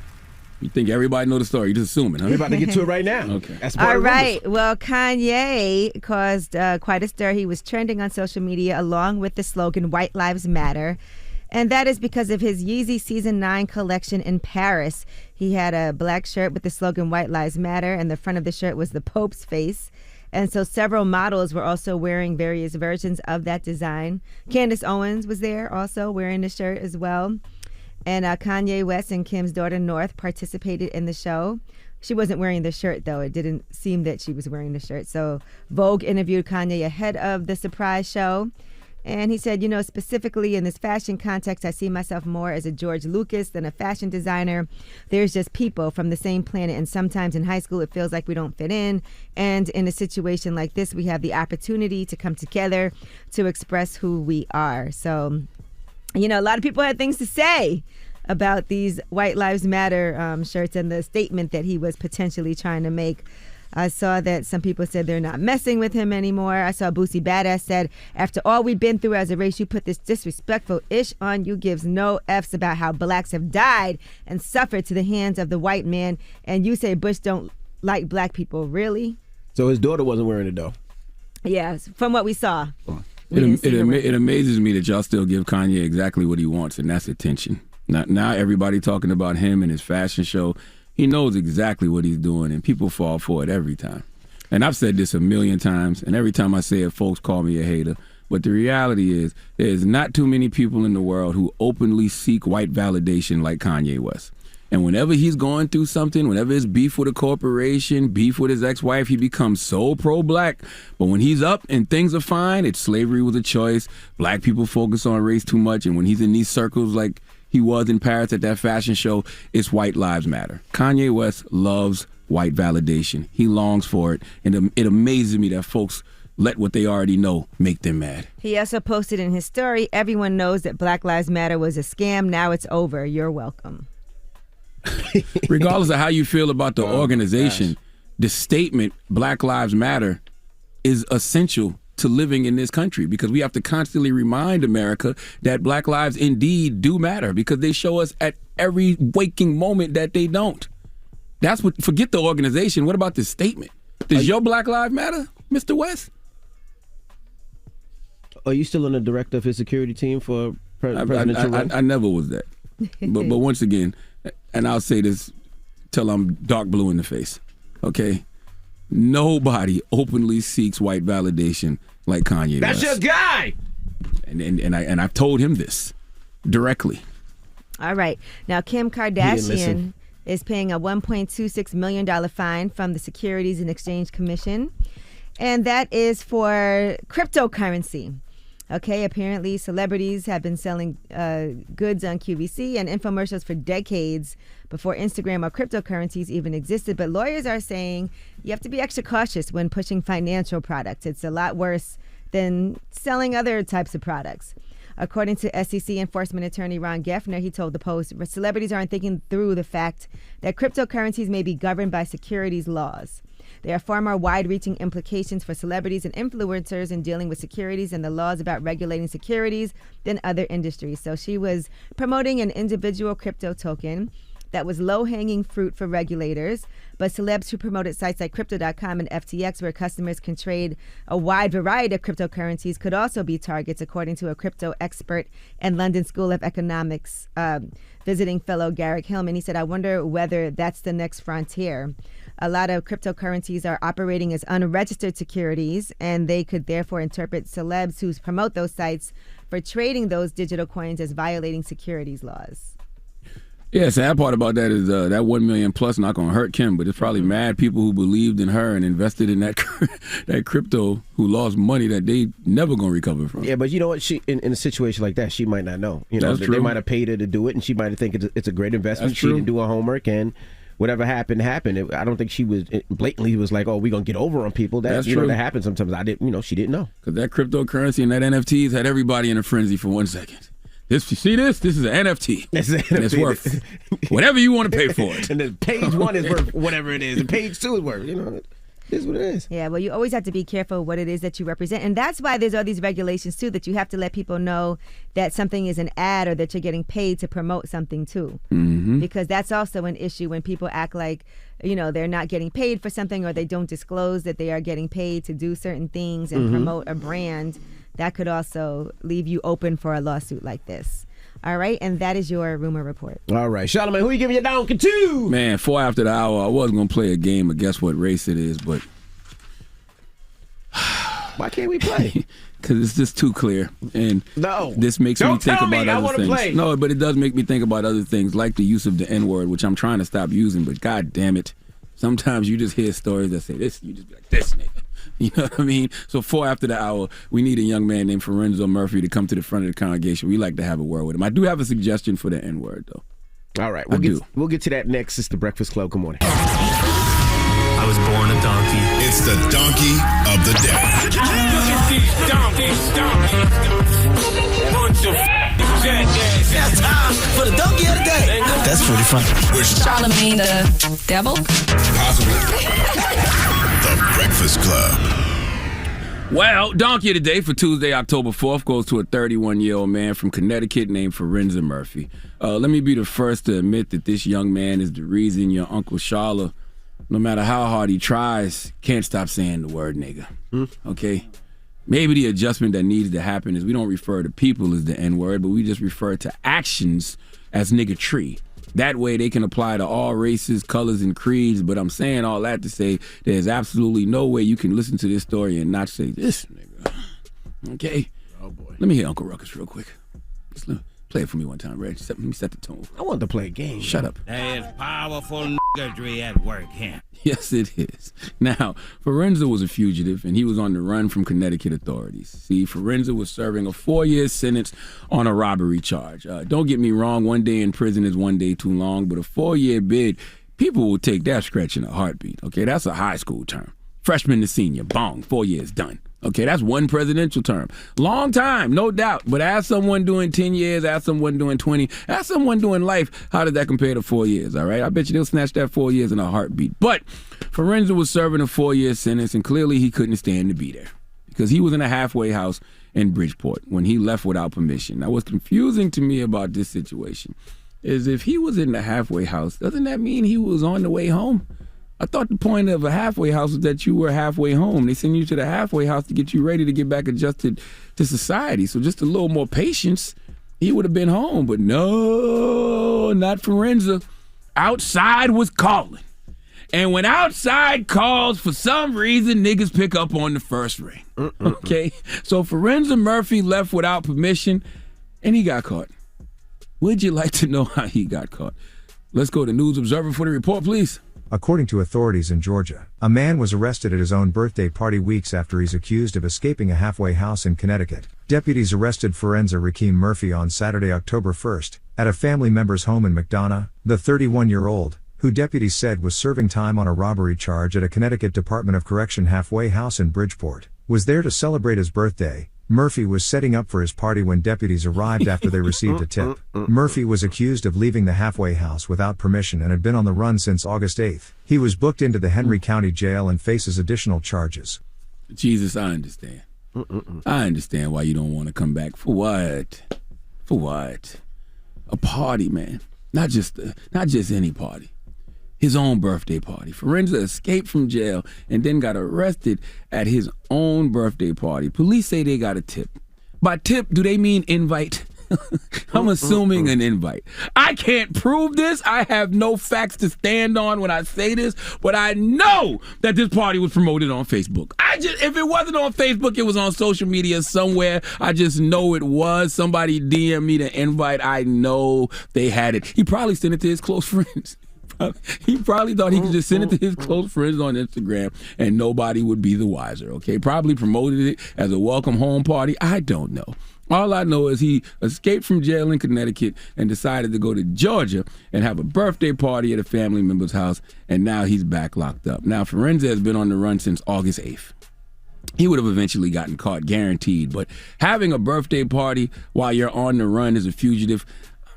you think everybody know the story. You're just assuming, huh? We're about to get to it right now. Okay. That's part All of right. Well, Kanye caused quite a stir. He was trending on social media along with the slogan White Lives Matter. And that is because of his Yeezy Season 9 collection in Paris. He had a black shirt with the slogan White Lives Matter, and the front of the shirt was the Pope's face. And so several models were also wearing various versions of that design. Candace Owens was there also wearing the shirt as well. And Kanye West and Kim's daughter North participated in the show. She wasn't wearing the shirt, though. It didn't seem that she was wearing the shirt. So Vogue interviewed Kanye ahead of the surprise show. And he said, you know, specifically in this fashion context, I see myself more as a George Lucas than a fashion designer. There's just people from the same planet. And sometimes in high school, it feels like we don't fit in. And in a situation like this, we have the opportunity to come together to express who we are. So, you know, a lot of people had things to say about these White Lives Matter shirts and the statement that he was potentially trying to make. I saw that some people said they're not messing with him anymore. I saw Boosie Badass said, after all we've been through as a race, you put this disrespectful ish on you, gives no F's about how blacks have died and suffered to the hands of the white man. And you say Bush don't like black people. Really? So his daughter wasn't wearing it, though? Yes, from what we saw. It amazes me that y'all still give Kanye exactly what he wants, and that's attention. Now everybody talking about him and his fashion show. He knows exactly what he's doing, and people fall for it every time. And I've said this a million times, and every time I say it, folks call me a hater. But the reality is, there's not too many people in the world who openly seek white validation like Kanye West. And whenever he's going through something, whenever it's beef with a corporation, beef with his ex-wife, he becomes so pro-black. But when he's up and things are fine, it's slavery was a choice. Black people focus on race too much. And when he's in these circles like he was in Paris at that fashion show, it's White Lives Matter. Kanye West loves white validation. He longs for it. And it amazes me that folks let what they already know make them mad. He also posted in his story, everyone knows that Black Lives Matter was a scam. Now it's over. You're welcome. regardless of how you feel about the organization, the statement Black Lives Matter is essential to living in this country, because we have to constantly remind America that Black lives indeed do matter, because they show us at every waking moment that they don't. That's what. Forget the organization. What about this statement? Does your Black Lives matter, Mr. West? Are you still on the director of his security team for presidential? I never was that. But once again, and I'll say this till I'm dark blue in the face, okay? Nobody openly seeks white validation like Kanye That's West. your guy! And I've told him this directly. All right. Now, Kim Kardashian is paying a $1.26 million fine from the Securities and Exchange Commission, and that is for cryptocurrency. Okay, apparently celebrities have been selling goods on QVC and infomercials for decades before Instagram or cryptocurrencies even existed. But lawyers are saying you have to be extra cautious when pushing financial products. It's a lot worse than selling other types of products. According to SEC enforcement attorney Ron Geffner, he told the Post, celebrities aren't thinking through the fact that cryptocurrencies may be governed by securities laws. There are far more wide-reaching implications for celebrities and influencers in dealing with securities and the laws about regulating securities than other industries. So she was promoting an individual crypto token that was low-hanging fruit for regulators, but celebs who promoted sites like Crypto.com and FTX, where customers can trade a wide variety of cryptocurrencies, could also be targets, according to a crypto expert and London School of Economics visiting fellow Garrick Hillman. He said, I wonder whether that's the next frontier. A lot of cryptocurrencies are operating as unregistered securities, and they could therefore interpret celebs who promote those sites for trading those digital coins as violating securities laws. Yeah, sad part about that is that 1 million plus not going to hurt Kim, but it's probably mad people who believed in her and invested in that that crypto who lost money that they never going to recover from. Yeah, but you know what? She in a situation like that, she might not know. You know, they might have paid her to do it, and she might have think it's a great investment. She didn't do her homework, and whatever happened. I don't think she was blatantly was like, "Oh, we're gonna get over on people." That's true. That happens sometimes. She didn't know, because that cryptocurrency and that NFTs had everybody in a frenzy for 1 second. You see this? This is an NFT. And it's worth whatever you want to pay for it. And then page 1 is worth whatever it is, and page 2 is worth. It is what it is. Yeah, well, you always have to be careful what it is that you represent. And that's why there's all these regulations, too, that you have to let people know that something is an ad or that you're getting paid to promote something, too. Mm-hmm. Because that's also an issue when people act like, they're not getting paid for something, or they don't disclose that they are getting paid to do certain things and promote a brand. That could also leave you open for a lawsuit like this. All right, and that is your rumor report. All right, Charlamagne, who you giving your donkey to? Man, 4 after the hour, I was going to play a game of guess what race it is, but... Why can't we play? Because it's just too clear. And this makes me think about other things. Play. No, but it does make me think about other things, like the use of the N-word, which I'm trying to stop using, but God damn it. Sometimes you just hear stories that say this, you just be like, this nigga. You know what I mean? So 4 after the hour, we need a young man named Lorenzo Murphy to come to the front of the congregation. We like to have a word with him. I do have a suggestion for the N-word, though. All right. We'll get to that next. It's the Breakfast Club. Good morning. I was born a donkey. It's the donkey of the day. It's time for the donkey of the day. That's pretty funny. Charlamagne the devil? Possibly. The Breakfast Club. Well, donkey of the day for Tuesday, October 4th goes to a 31-year-old man from Connecticut named Lorenzo Murphy. Let me be the first to admit that this young man is the reason your Uncle Charla, no matter how hard he tries, can't stop saying the word nigga. Okay? Maybe the adjustment that needs to happen is we don't refer to people as the N-word, but we just refer to actions as niggatry. That way they can apply to all races, colors, and creeds. But I'm saying all that to say there's absolutely no way you can listen to this story and not say this nigga. Okay? Oh, boy. Let me hear Uncle Ruckus real quick. Play it for me one time, Reg. Let me set the tone. I want to play a game. Shut up. That is powerful niggatry at work here. Yes, it is. Now, Lorenzo was a fugitive, and he was on the run from Connecticut authorities. See, Lorenzo was serving a 4-year sentence on a robbery charge. Don't get me wrong, 1 day in prison is 1 day too long, but a 4-year bid, people will take that scratch in a heartbeat. Okay, that's a high school term. Freshman to senior, bong, 4 years, done. Okay, that's one presidential term. Long time, no doubt. But ask someone doing 10 years, ask someone doing 20, ask someone doing life, how does that compare to 4 years, all right? I bet you they'll snatch that 4 years in a heartbeat. But Forenza was serving a 4-year sentence, and clearly he couldn't stand to be there because he was in a halfway house in Bridgeport when he left without permission. Now, what's confusing to me about this situation is if he was in the halfway house, doesn't that mean he was on the way home? I thought the point of a halfway house was that you were halfway home. They send you to the halfway house to get you ready to get back adjusted to society. So just a little more patience, he would have been home. But no, not Forenza. Outside was calling. And when outside calls, for some reason, niggas pick up on the first ring. Okay? So Forenza Murphy left without permission, and he got caught. Would you like to know how he got caught? Let's go to News Observer for the report, please. According to authorities in Georgia, a man was arrested at his own birthday party weeks after he's accused of escaping a halfway house in Connecticut. Deputies arrested Forenza Rakeem Murphy on Saturday, October 1st, at a family member's home in McDonough. The 31-year-old, who deputies said was serving time on a robbery charge at a Connecticut Department of Correction halfway house in Bridgeport, was there to celebrate his birthday. Murphy was setting up for his party when deputies arrived after they received a tip. Murphy was accused of leaving the halfway house without permission and had been on the run since August 8th. He was booked into the Henry County Jail and faces additional charges. Jesus, I understand. I understand why you don't want to come back. For what? For what? A party, man. Not just any party. His own birthday party. Forenza escaped from jail and then got arrested at his own birthday party. Police say they got a tip. By tip, do they mean invite? I'm assuming an invite. I can't prove this. I have no facts to stand on when I say this, but I know that this party was promoted on Facebook. If it wasn't on Facebook, it was on social media somewhere. I just know it was. Somebody DM me the invite. I know they had it. He probably sent it to his close friends. He probably thought he could just send it to his close friends on Instagram and nobody would be the wiser, okay? Probably promoted it as a welcome home party. I don't know. All I know is he escaped from jail in Connecticut and decided to go to Georgia and have a birthday party at a family member's house, and now he's back locked up. Now, Forenza has been on the run since August 8th. He would have eventually gotten caught, guaranteed, but having a birthday party while you're on the run as a fugitive,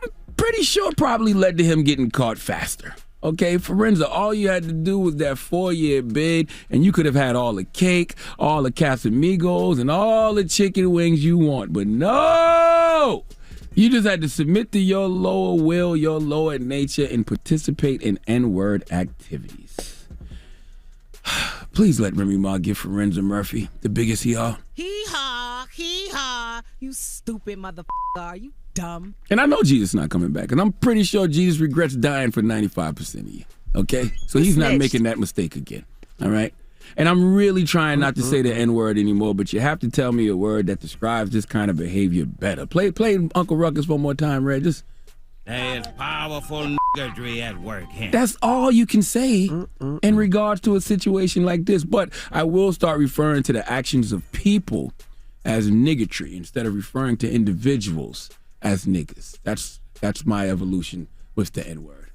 I'm pretty sure probably led to him getting caught faster. Okay, Forenza, all you had to do was that 4-year bid, and you could have had all the cake, all the Casamigos, and all the chicken wings you want. But no! You just had to submit to your lower will, your lower nature, and participate in N-word activities. Please let Remy Ma give Forenza Murphy the biggest hee-haw. Hee-haw, you stupid motherfucker, are you dumb? And I know Jesus not coming back, and I'm pretty sure Jesus regrets dying for 95% of you, okay? So he's not making that mistake again, all right? And I'm really trying not to say the N-word anymore, but you have to tell me a word that describes this kind of behavior better. Play Uncle Ruckus one more time, Red. Just... There's powerful niggery at work here. That's all you can say in regards to a situation like this. But I will start referring to the actions of people as niggotry instead of referring to individuals as niggas. That's my evolution with the N-word.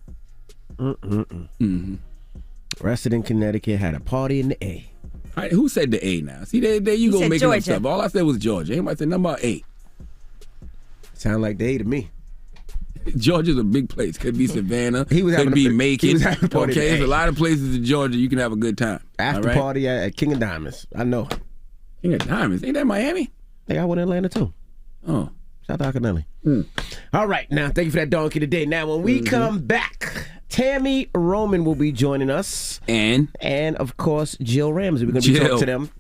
Arrested in Connecticut, had a party in the A. All right, who said the A now? See, there you go making up stuff. All I said was Georgia. Anybody said nothing about A? Sound like the A to me. Georgia's a big place. Could be Savannah. Could be Macon. Okay, there's a lot of places in Georgia you can have a good time. After party at King of Diamonds. I know. King of Diamonds? Ain't that Miami? They got one in Atlanta too. Oh. Shout out to Akinelli. All right, now thank you for that donkey today. Now when we come back, Tami Roman will be joining us. And of course Jill Ramsay. We're going to be talking to them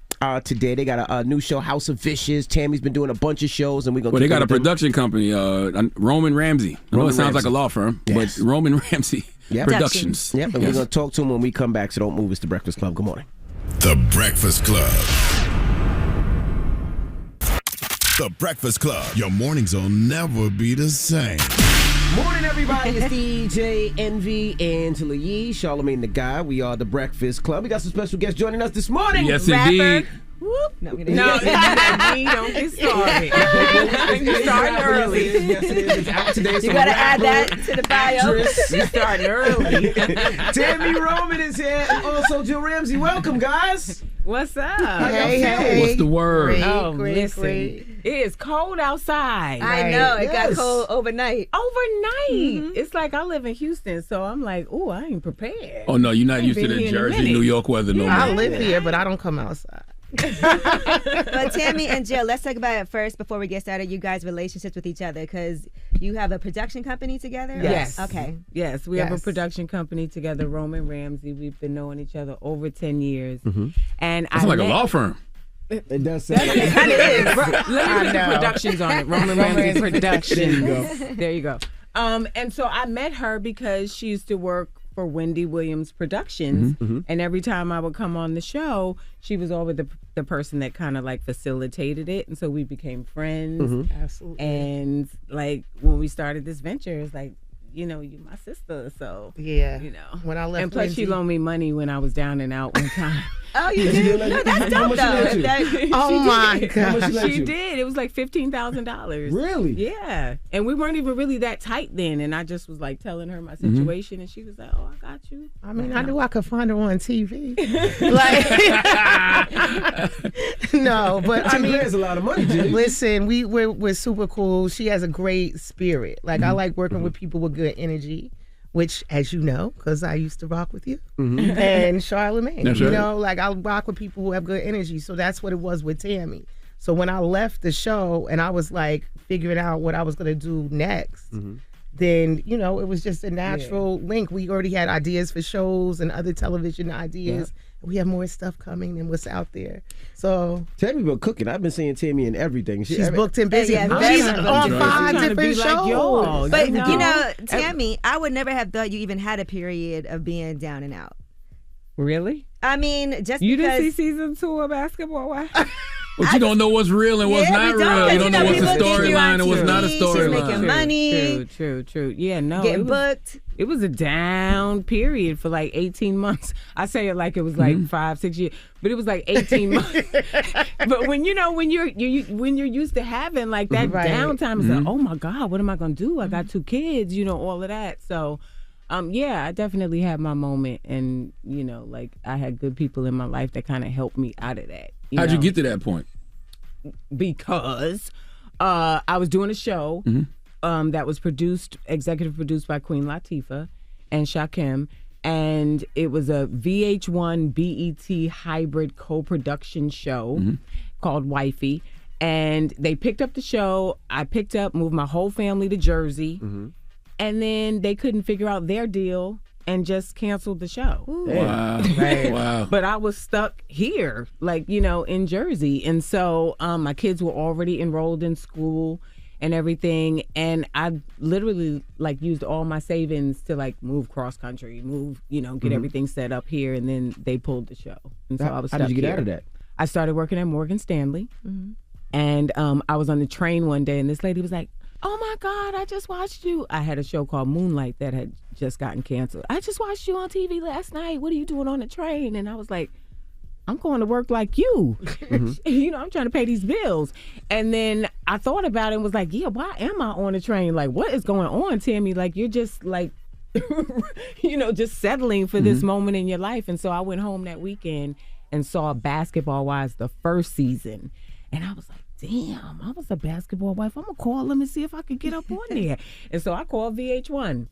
today. They got a new show, House of Vicious. Tammy's been doing a bunch of shows, and we're going to. Well, they got a production company, Roman Ramsay. I know it sounds like a law firm, but Roman Ramsay Productions. Yep, and we're going to talk to them when we come back. So don't move. It's the Breakfast Club. Good morning. The Breakfast Club. The Breakfast Club. Your mornings will never be the same. Morning, everybody. It's DJ Envy, Angela Yee, Charlamagne the Guy. We are the Breakfast Club. We got some special guests joining us this morning. Yes, indeed. Whoop. No, we don't don't get started. You starting early. Yes, it is. It's out today. You got to add that to the bio. You starting early. Tami Roman is here, and also Jill Ramsay. Welcome, guys. What's up? Hey. What's the word? Listen. It is cold outside. I know. It got cold overnight. Overnight. It's like I live in Houston, so I'm like, oh, I ain't prepared. Oh, no, you're not used to the Jersey, New York weather no more. I live here, but I don't come outside. But Tami and Jill, let's talk about it first before we get started. You guys' relationships with each other, because you have a production company together? Yes. Okay. Yes, we have a production company together, Roman Ramsay. We've been knowing each other over 10 years. And It's like a law firm. It does sound like it kind of is. Let me put the productions on it. Roman Ramsay Productions. There you go. And so I met her because she used to work for Wendy Williams Productions, and every time I would come on the show, she was always the person that kind of like facilitated it, and so we became friends. Absolutely. And like when we started this venture, it's like, you know, you're my sister, so yeah, you know. When I left, and plus Wendy, she loaned me money when I was down and out one time. Oh, you did? No, that's dope though. Oh my God, she did. It was like $15,000. Really? Yeah. And we weren't even really that tight then, and I just was like telling her my situation, and she was like, "Oh, I got you." I mean, I knew I could find her on TV. No, but I mean, there's a lot of money, Jimmy. Listen, we're super cool. She has a great spirit. Like I like working with people with good energy, which, as you know, because I used to rock with you and Charlamagne. That's you right. know, like I rock with people who have good energy. So that's what it was with Tami. So when I left the show and I was like figuring out what I was going to do next, then, you know, it was just a natural link. We already had ideas for shows and other television ideas. We have more stuff coming than what's out there. So Tami been cooking. I've been seeing Tami in everything. She's booked and busy. Yeah, she's very on much. 5 different shows. But you know, Tami, I would never have thought you even had a period of being down and out. Really? I mean, just you because... didn't see season 2 of Basketball Wives? But you don't know what's real and what's not real. You don't know what's a storyline and what's not a storyline. Making money. True. Yeah, no. Getting booked. It was a down period for like 18 months. I say it like it was like 5-6 years, but it was like 18 months. But when when you're used to having like that downtime, it's like, oh my God, what am I gonna do? I got 2 kids, you know, all of that. So yeah, I definitely had my moment, and you know, like I had good people in my life that kind of helped me out of that. How'd you get to that point? Because I was doing a show that was executive produced by Queen Latifah and Shakim, and it was a VH1 BET hybrid co-production show called Wifey, and they picked up the show. I moved my whole family to Jersey, and then they couldn't figure out their deal and just canceled the show. Wow. Wow. But I was stuck here, like, you know, in Jersey. And so my kids were already enrolled in school and everything. And I literally like used all my savings to like move cross country, get everything set up here. And then they pulled the show. And so I was stuck How did you get here. out of that? I started working at Morgan Stanley. And I was on the train one day and this lady was like, "Oh my God, I just watched you." I had a show called Moonlight that had just gotten canceled. "I just watched you on TV last night. What are you doing on the train?" And I was like, "I'm going to work like you." You know, I'm trying to pay these bills. And then I thought about it and was like, yeah, why am I on the train? Like, what is going on, Tami? Like, you're just like, you know, just settling for this moment in your life. And so I went home that weekend and saw Basketball Wives, the first season. And I was like, damn, I was a basketball wife. I'm going to call them and see if I could get up on there. And so I called VH1.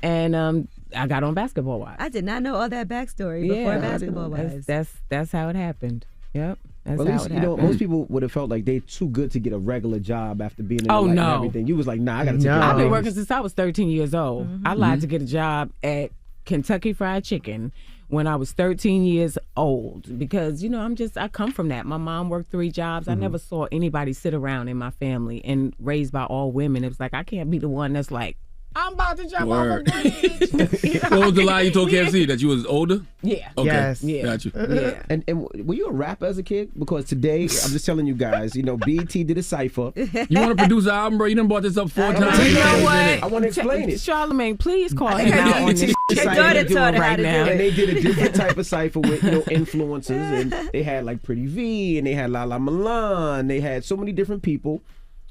And I got on Basketball Wives. I did not know all that backstory before Basketball Wives. That's how it happened. Yep. That's Well, at least, how it you know, happened. most people would have felt like they're too good to get a regular job after being in the life and everything. You was like, nah, I got to take care of I've been things. working since I was 13 years old. I lied to get a job at Kentucky Fried Chicken when I was 13 years old because, you know, I come from that. My mom worked 3 jobs. I never saw anybody sit around in my family, and raised by all women. It was like, I can't be the one that's like, I'm about to jump off a bridge. What was the lie you told KFC? That you was older? Yeah. Okay. Yes. Yeah. Got you. Yeah. And were you a rapper as a kid? Because today, I'm just telling you guys, you know, BET did a cypher. You want to produce an album, bro? You done brought this up 4 times. You know what? I want to explain it. Charlamagne, please call him out on this. daughter taught her how to do it. And they did a different type of cipher with influencers, and they had like Pretty V, and they had La La Milan. They had so many different people.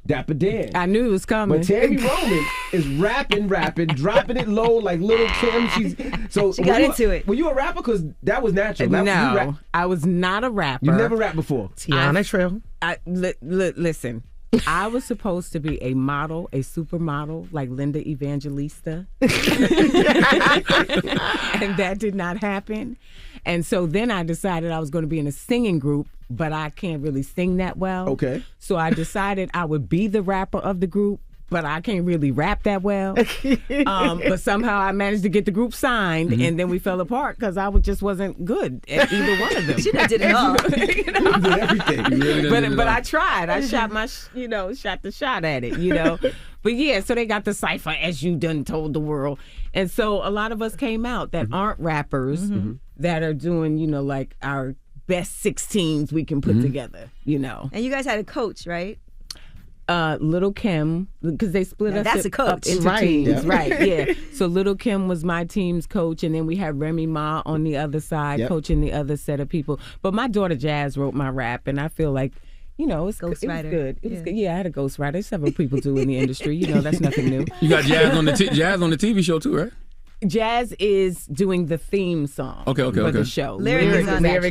Dapper Dan. I knew it was coming. But Tami Roman is rapping, dropping it low like Little Kim. She got into it. Were you a rapper? Because that was natural. No, I was not a rapper. You never rapped before. Tiana Trill. Listen, I was supposed to be a model, a supermodel like Linda Evangelista. And that did not happen. And so then I decided I was going to be in a singing group, but I can't really sing that well. Okay. So I decided I would be the rapper of the group, but I can't really rap that well. But somehow I managed to get the group signed, and then we fell apart because I just wasn't good at either one of them. She did it all. You did everything. But I tried. I shot shot the shot at it, But yeah, so they got the cipher, as you done told the world. And so a lot of us came out that aren't rappers that are doing, like our best 16s we can put together, And you guys had a coach, right? Little Kim, because they split us that's a coach. up into teams. Right, yeah. So Little Kim was my team's coach, and then we had Remy Ma on the other side, coaching the other set of people. But my daughter Jazz wrote my rap, and I feel like, it was good. It was good. Yeah, I had a ghostwriter. Several people do in the industry. That's nothing new. You got Jazz on the TV show too, right? Jazz is doing the theme song for the show. Lyric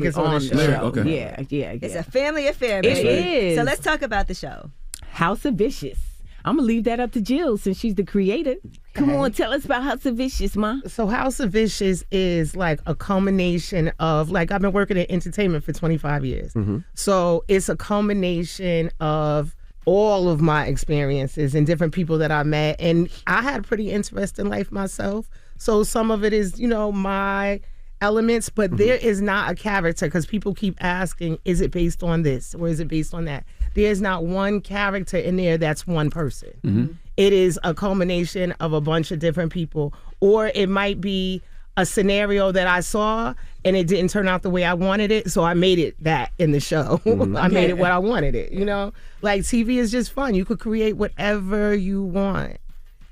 is on the show. Okay. Yeah. It's a family affair, baby. It is. So let's talk about the show. House of Vicious. I'm going to leave that up to Jill since she's the creator. Come on, tell us about House of Vicious, Ma. So House of Vicious is like a culmination of, I've been working in entertainment for 25 years. So it's a culmination of all of my experiences and different people that I met. And I had a pretty interesting life myself. So some of it is, my elements, but there is not a character, because people keep asking, is it based on this or is it based on that? There's not one character in there that's one person. It is a culmination of a bunch of different people, or it might be a scenario that I saw and it didn't turn out the way I wanted it, so I made it that in the show. I made it what I wanted it, Like, TV is just fun. You could create whatever you want.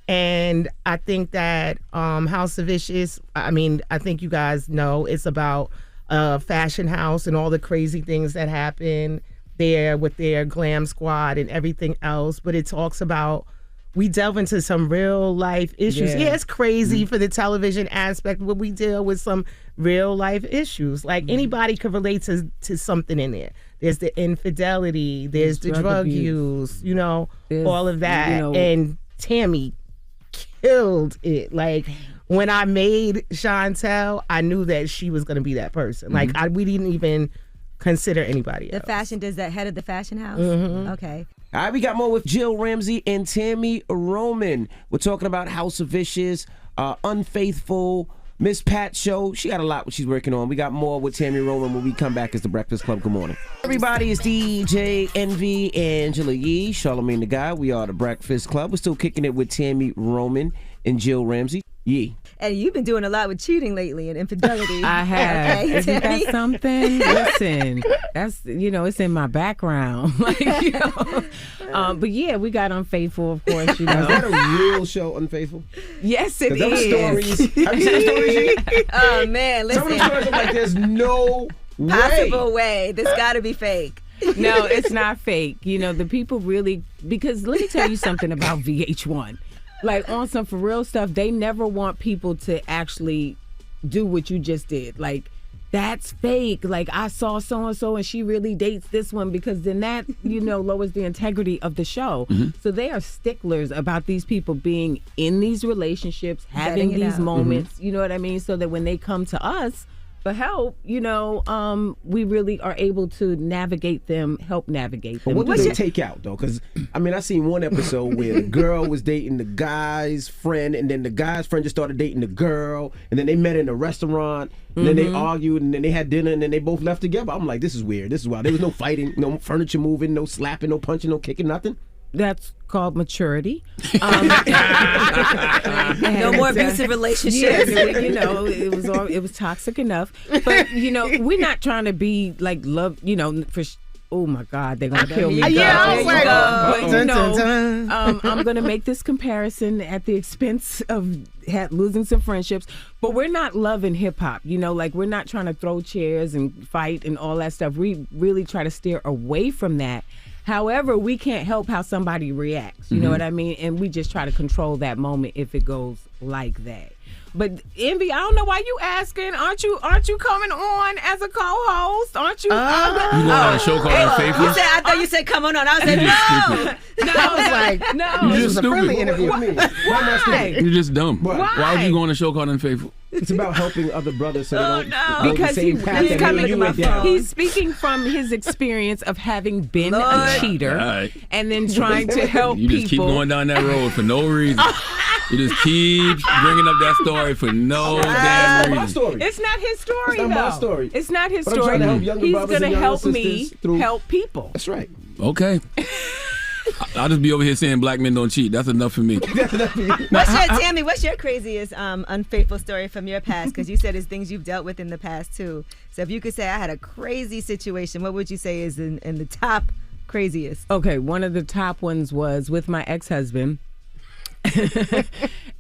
And I think that House of Vicious, I think you guys know, it's about a fashion house and all the crazy things that happen there with their glam squad and everything else. But it talks about, we delve into some real life issues. Yeah, it's crazy for the television aspect, but we deal with some real life issues. Like, anybody could relate to something in there. There's the infidelity, there's the drug use, all of that. And Tami killed it. Like, when I made Chantel, I knew that she was going to be that person. Like, we didn't even consider anybody else. The fashion, does that head of the fashion house? Okay. All right, we got more with Jill Ramsay and Tami Roman. We're talking about House of Vicious, Unfaithful, Miss Pat Show. She got a lot she's working on. We got more with Tami Roman when we come back as The Breakfast Club. Good morning. Everybody, it's DJ Envy, Angela Yee, Charlamagne the Guy. We are The Breakfast Club. We're still kicking it with Tami Roman and Jill Ramsay. Yee. And you've been doing a lot with cheating lately and infidelity. I have. Okay, Isn't that something? Listen, that's, it's in my background. But yeah, we got Unfaithful, of course. Is that a real show, Unfaithful? Yes, it is. Stories. Have you seen the stories? Oh, man, listen. Some of the stories are like, there's no possible way. This got to be fake. No, it's not fake. The people really, because let me tell you something about VH1. Like, on some for real stuff, they never want people to actually do what you just did. Like, that's fake. Like, I saw so-and-so and she really dates this one, because then that, lowers the integrity of the show. So they are sticklers about these people being in these relationships, having these moments, you know what I mean? So that when they come to us for help, we really are able to help navigate them. But what do they take out, though? Because, I seen one episode where the girl was dating the guy's friend, and then the guy's friend just started dating the girl, and then they met in a restaurant, and then they argued, and then they had dinner, and then they both left together. I'm like, this is weird. This is wild. There was no fighting, no furniture moving, no slapping, no punching, no kicking, nothing. That's called maturity. No more abusive relationships. It was toxic enough. But we're not trying to be like love. For oh my God, they're gonna kill me. Yeah, I was like, but you know, I'm gonna make this comparison at the expense of losing some friendships. But we're not loving hip hop, you know, like we're not trying to throw chairs and fight and all that stuff. We really try to steer away from that. However, we can't help how somebody reacts. You know what I mean? And we just try to control that moment if it goes like that. But Envy, I don't know why you asking. Aren't you coming on as a co-host? Aren't you? You going on a show called Unfaithful? I thought you said come on. I was like, no. I was like, no. You're just a friendly stupid. interview. Why? You're just dumb. Why? Would you go on a show called Unfaithful? It's about helping other brothers so they don't go Because the same path he's that coming. you went down. He's speaking from his experience of having been a cheater and then trying to help You just keep people. going down that road for no reason. You just keep bringing up that story for no damn reason. Story. It's not his story, It's not my though. story. It's not his But I'm story. trying to help younger He's brothers gonna and younger help me sisters through- help people. That's right. Okay. I'll just be over here saying black men don't cheat. That's enough for me. Tammy, what's your craziest unfaithful story from your past? Because you said it's things you've dealt with in the past too. So if you could say I had a crazy situation, what would you say is in the top craziest? Okay, one of the top ones was with my ex-husband.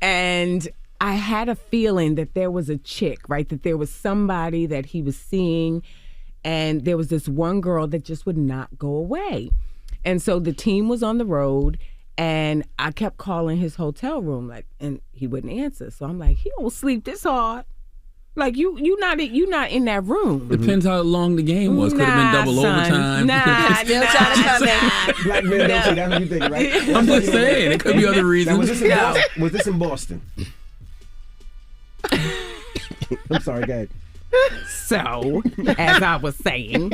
And I had a feeling that there was a chick, right? That there was somebody that he was seeing, and there was this one girl that just would not go away. And so the team was on the road, and I kept calling his hotel room, and he wouldn't answer. So I'm like, he don't sleep this hard. Like you not in that room. Depends how long the game was. Could have been double overtime. Still trying to come in. Black men don't see. That's what you think, right? I'm just saying. It could be other Now, reasons. was this in Boston? I'm sorry, go ahead. So, as I was saying,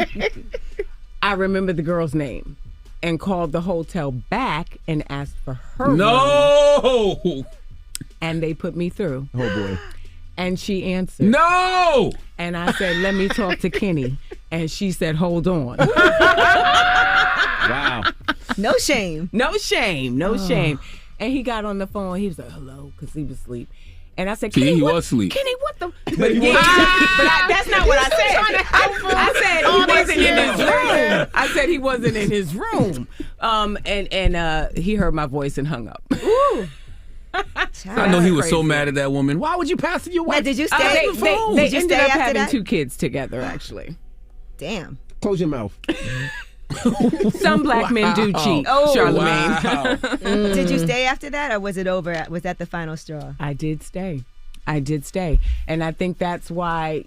I remember the girl's name and called the hotel back and asked for her room. And they put me through. Oh, boy. And she answered. No! And I said, let me talk to Kenny. And she said, hold on. Wow. No shame. No shame. No shame. And he got on the phone. He was like, hello, because he was asleep. And I said, Kenny, he was asleep. Kenny, what the? But that's not what I said. I said he wasn't in his room. I said he wasn't in his room. And he heard my voice and hung up. Ooh. I know he was so mad at that woman. Why would you pass it your wife? Did you stay? They Did you ended stay up after having that? 2 kids together, actually. Damn. Close your mouth. Some black men do cheat, Oh, Charlamagne. Wow. Did you stay after that, or was it over? Was that the final straw? I did stay. And I think that's why,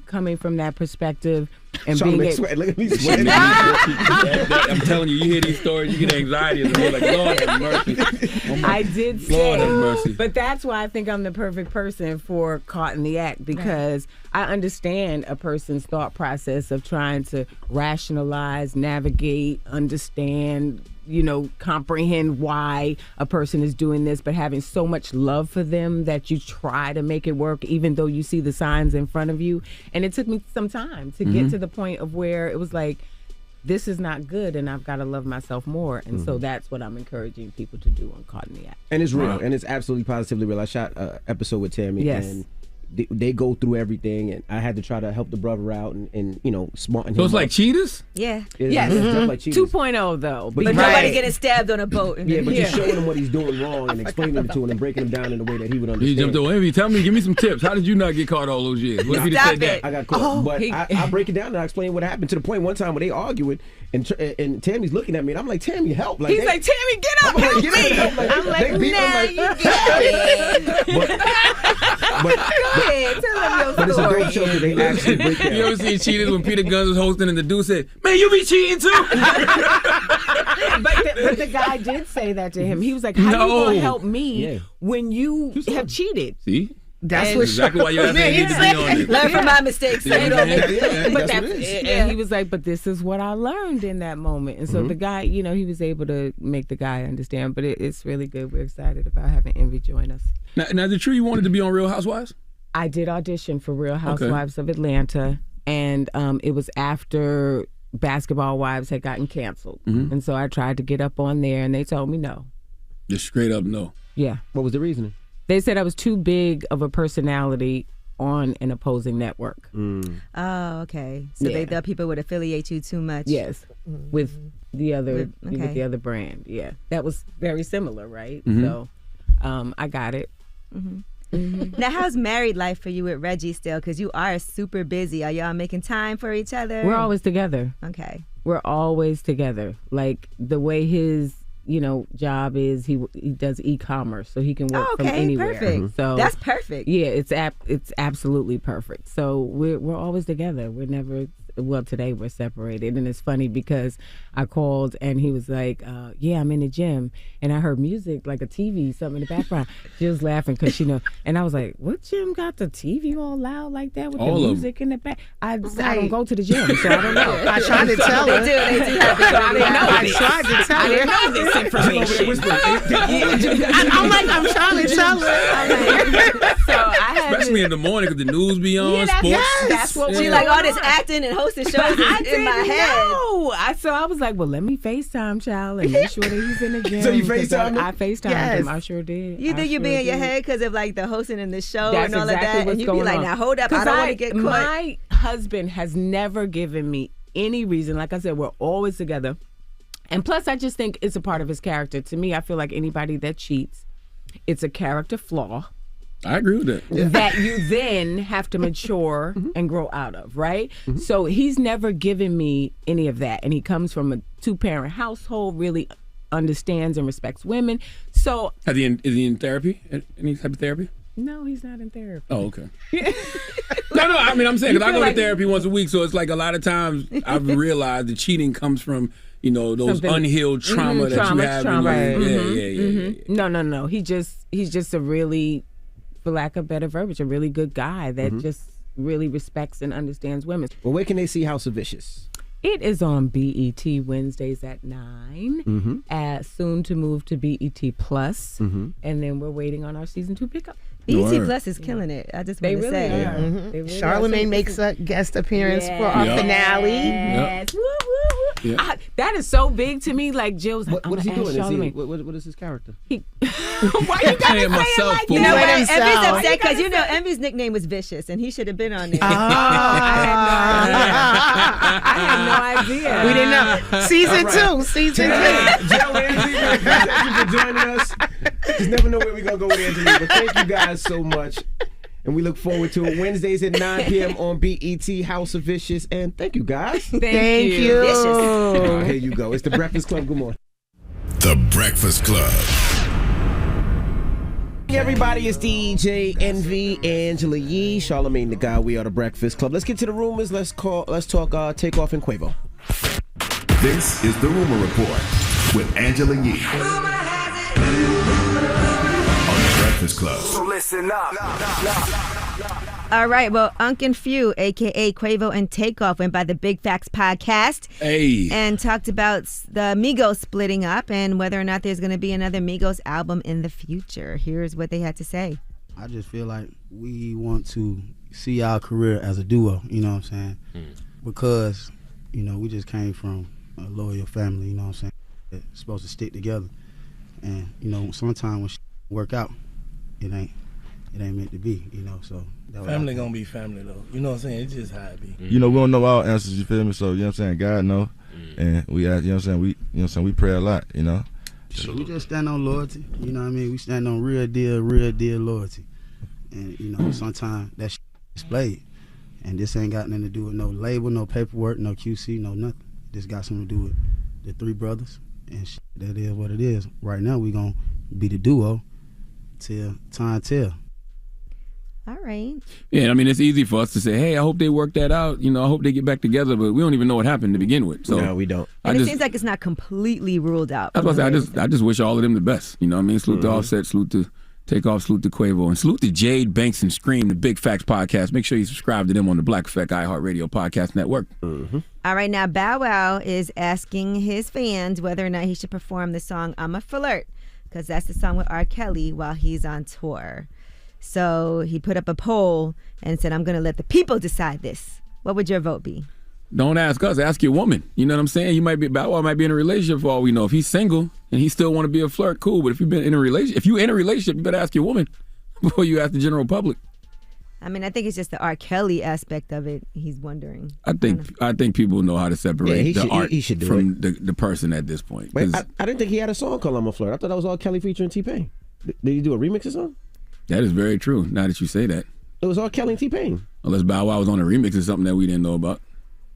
coming from that perspective and being sweat. Look at me sweating. I'm telling you, you hear these stories, you get anxiety. And you're like, Lord have mercy. I did stay. Lord have mercy. But that's why I think I'm the perfect person for Caught in the Act, because I understand a person's thought process of trying to rationalize, navigate, understand, comprehend why a person is doing this, but having so much love for them that you try to make it work, even though you see the signs in front of you. And it took me some time to get to the point of where it was like, this is not good, and I've got to love myself more. And so that's what I'm encouraging people to do on Caught in the Act. And it's real, and it's absolutely positively real. I shot an episode with Tami, Yes. and they go through everything, and I had to try to help the brother out and smarten him So it's up. like cheaters? Yeah. Yes. It's just like cheaters. 2.0 though. But But Right. nobody getting stabbed on a boat. Yeah, but you're showing him what he's doing wrong and explaining it to him and breaking him down in a way that he would He understand. jumped over. Envy, tell me, give me some tips. How did you not get caught all those years? What if he just Stop said it. that? I got caught, but he- I break it down and I explain what happened to the point one time where they arguing and Tammy's looking at me and I'm like, Tammy, help! Like, He's like, Tammy, get up, I'm like, help get me! me. Help. Like, I'm like, they beat me. I'm nah, like, you got it. but Go ahead, tell them but your it's a story. dope show because they actually break down. You ever seen cheaters when Peter Guns was hosting and the dude said, man, you be cheating too? But the guy did say that to him. He was like, how you going to help me when you have cheated? See? That's And- what Exactly why you have to need to be on it. Learn from my mistakes. So you don't make But that's what it is. and he was like, but this is what I learned in that moment. And so the guy, he was able to make the guy understand. But it's really good. We're excited about having Envy join us. Now, is it true you wanted to be on Real Housewives? I did audition for Real Housewives of Atlanta, and it was after Basketball Wives had gotten canceled. And so I tried to get up on there, and they told me no. Just straight up no. Yeah. What was the reasoning? They said I was too big of a personality on an opposing network. Oh, okay. So they thought people would affiliate you too much. Yes, with the other with the other brand. Yeah, that was very similar, right? So I got it. Now, how's married life for you with Reggie still? Because you are super busy. Are y'all making time for each other? We're always together. Okay. We're always together. Like the way his job is, he does e-commerce, so he can work from anywhere. Perfect. So that's perfect. Yeah, it's absolutely perfect. So we're always together. We're never. Well, today we're separated, and it's funny because I called and he was like, "Yeah, I'm in the gym," and I heard music, like a TV, something in the background. She was laughing because she know, and I was like, "What gym got the TV all loud like that with All the of music in the back?" I don't go to the gym, so I don't know. I tried to tell her. They do have big I tried to tell her. I didn't know this information. I'm like, I'm trying to tell her. So I had Especially in the morning because the news be on, sports. That's what She like all this acting and hosting shows in my head. So I was like, well, let me FaceTime child and make sure that he's in the gym. So you FaceTimed him? I FaceTimed him. I sure did. You think you be in your head because of like the hosting and the show That's and all exactly of that, what's and you going be like, on. now hold up, I don't want to get caught. My husband has never given me any reason. Like I said, we're always together. And plus, I just think it's a part of his character. To me, I feel like anybody that cheats, it's a character flaw. I agree with that. That you then have to mature and grow out of, right? So he's never given me any of that. And he comes from a 2-parent household, really understands and respects women. So is he in therapy? Any type of therapy? no, he's not in therapy. Oh, okay. No, I mean, I'm saying, because I go like to therapy once a week, so it's like a lot of times I've realized the cheating comes from, those unhealed trauma that you have. No. He's just a really, for lack of better verbiage, a really good guy that just really respects and understands women. Well, where can they see House of Vicious? It is on BET Wednesdays at 9, soon to move to BET Plus, and then we're waiting on our season 2 pickup. BET Plus is killing it. I just want to say. They really Charlamagne makes a guest appearance for our finale. Yes. Woo, woo, woo. That is so big to me. Like Jill's like, What is he doing? Charlamagne. What is his character? Why you gotta say it like that? You know what? Envy's upset because Envy's nickname was Vicious, and he should have been on there. I had no idea. We didn't know. Season 2. Joe, Angie, thank you for joining us. Just never know where we're going to go with Angela, but thank you guys so much. And we look forward to it. Wednesdays at 9 p.m. on BET, House of Vicious. And thank you, guys. Thank you. Vicious. Here you go. It's the Breakfast Club. Good morning. The Breakfast Club. Hey everybody, it's DJ Envy, Angela Yee, Charlamagne the Guy. We are the Breakfast Club. Let's get to the rumors. Let's talk Takeoff and Quavo. This is the Rumor Report with Angela Yee on the Breakfast Club. So listen up. All right, well, Unc and Few, a.k.a. Quavo and Takeoff, went by the Big Facts podcast and talked about the Migos splitting up and whether or not there's going to be another Migos album in the future. Here's what they had to say. I just feel like we want to see our career as a duo, you know what I'm saying? Because, we just came from a loyal family, you know what I'm saying? It's supposed to stick together. And, sometimes when shit work out, it ain't meant to be, so. Family gonna be family though. You know what I'm saying? It's just how it be. We don't know all answers, you feel me? So, you know what I'm saying? God know. And we ask, we pray a lot, So we just stand on loyalty, you know what I mean? We stand on real deal loyalty. And, sometimes that shit is played. And this ain't got nothing to do with no label, no paperwork, no QC, no nothing. This got something to do with the 3 brothers. And shit, that is what it is. Right now, we gonna be the duo till time tell. All right. Yeah, I mean, it's easy for us to say, hey, I hope they work that out. I hope they get back together, but we don't even know what happened to begin with. So no, we don't. And it seems like it's not completely ruled out. That's what I say. I just wish all of them the best. You know what I mean? Salute to Offset, salute to Takeoff, salute to Quavo, and salute to Jade, Banks, and Scream, the Big Facts podcast. Make sure you subscribe to them on the Black Effect iHeartRadio podcast network. All right, now Bow Wow is asking his fans whether or not he should perform the song I'm a Flirt, because that's the song with R. Kelly while he's on tour. So he put up a poll and said, I'm going to let the people decide this. What would your vote be? Don't ask us, ask your woman. You know what I'm saying? Bow Wow might be in a relationship for all we know. If he's single and he still want to be a flirt, cool. But if you're in a relationship, you better ask your woman before you ask the general public. I mean, I think it's just the R. Kelly aspect of it. He's wondering. I think people know how to separate the art from the person at this point. Wait, I didn't think he had a song called "I'm a Flirt." I thought that was all Kelly featuring T-Pain. Did he do a remix or something? That is very true. Now that you say that, it was all Kelly and T-Pain. Unless Bow Wow was on a remix or something that we didn't know about.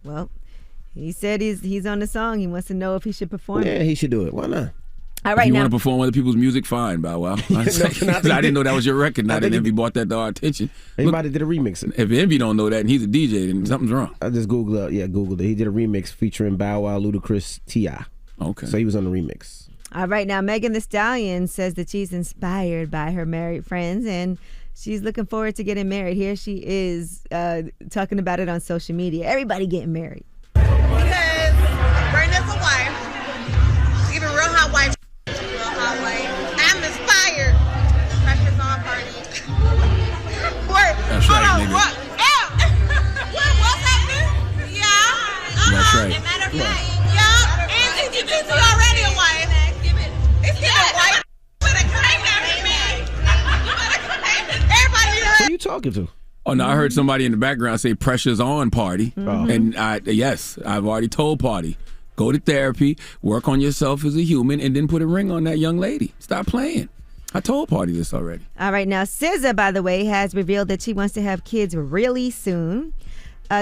Well, he said he's on the song. He wants to know if he should perform. Yeah, he should do it. Why not? All right, if you now, want to perform other people's music, fine, Bow Wow. I didn't know that was your record. Now that Envy brought that to our attention. Everybody did a remix. If Envy don't know that and he's a DJ, then something's wrong. I just Googled it. He did a remix featuring Bow Wow, Ludacris, T.I. Okay. So he was on the remix. All right, now Megan Thee Stallion says that she's inspired by her married friends and she's looking forward to getting married. Here she is talking about it on social media. Everybody getting married. Because Brenda's a wife, even real hot wife. I'm inspired. Pressure's on party. That's right, nigga. What's happening? Yeah. That's right. As a matter of fact. Yeah. And it's already a wife. It's a wife. You better claim that man. You better claim it. Everybody heard. Who are you talking to? Oh, no, I heard somebody in the background say pressure's on party. Mm-hmm. And yes, I've already told party. Go to therapy, work on yourself as a human, and then put a ring on that young lady. Stop playing. I told Party this already. All right, now SZA, by the way, has revealed that she wants to have kids really soon.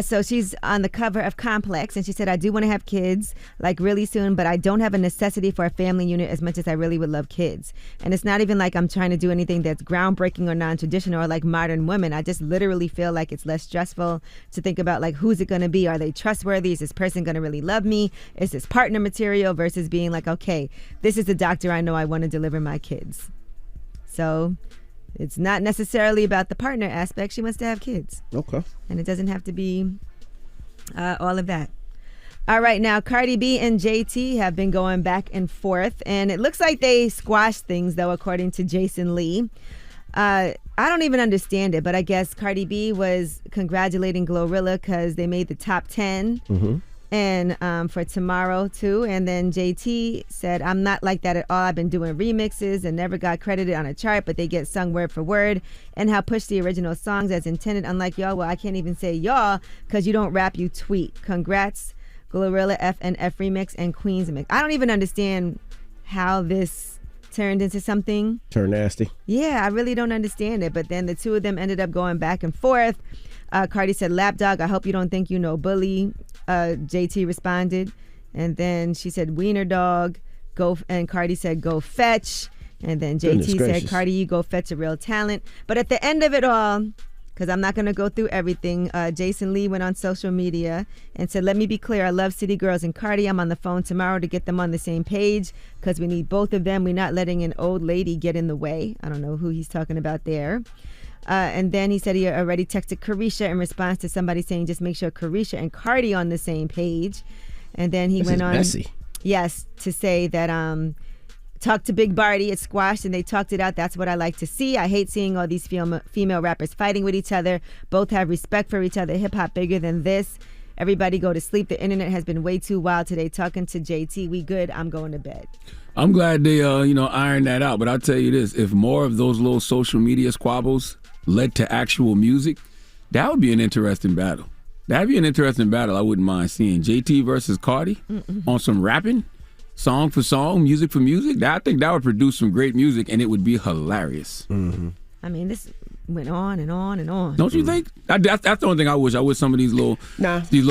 So she's on the cover of Complex, and she said, I do want to have kids, like really soon, but I don't have a necessity for a family unit as much as I really would love kids. And it's not even like I'm trying to do anything that's groundbreaking or non-traditional or like modern women. I just literally feel like it's less stressful to think about like, who's it going to be? Are they trustworthy? Is this person going to really love me? Is this partner material versus being like, okay, this is the doctor I know I want to deliver my kids. So it's not necessarily about the partner aspect. She wants to have kids. Okay. And it doesn't have to be all of that. All right, now Cardi B and JT have been going back and forth, and it looks like they squashed things, though, according to Jason Lee. I don't even understand it, but I guess Cardi B was congratulating Glorilla because they made the top 10. Mm-hmm. And for tomorrow too. And then JT said, I'm not like that at all. I've been doing remixes and never got credited on a chart, but they get sung word for word and how push the original songs as intended. Unlike y'all, well, I can't even say y'all because you don't rap, you tweet. Congrats, Glorilla F and F remix and Queens mix. I don't even understand how this turned into something. Turned nasty. Yeah, I really don't understand it. But then the two of them ended up going back and forth. Cardi said, lapdog, I hope you don't think you know bully. JT responded, and then she said wiener dog, go, and Cardi said go fetch, and then JT said Cardi, you go fetch a real talent. But at the end of it all, because I'm not going to go through everything, Jason Lee went on social media and said, let me be clear, I love City Girls and Cardi. I'm on the phone tomorrow to get them on the same page because we need both of them. We're not letting an old lady get in the way. I don't know who he's talking about there. And then he said he already texted Carisha in response to somebody saying just make sure Carisha and Cardi on the same page. And then he went on, messy. Yes, to say that talk to Big Barty, it's squashed and they talked it out. That's what I like to see. I hate seeing all these female rappers fighting with each other. Both have respect for each other. Hip hop bigger than this. Everybody go to sleep. The internet has been way too wild today. Talking to JT, we good. I'm going to bed. I'm glad they ironed that out. But I'll tell you this: if more of those little social media squabbles led to actual music, that would be an interesting battle. That'd be an interesting battle. I wouldn't mind seeing JT versus Cardi on some rapping, song for song, music for music. I think that would produce some great music, and it would be hilarious. Mm-hmm. I mean, this went on and on and on. Don't you think? That's the only thing I wish. I wish some of these little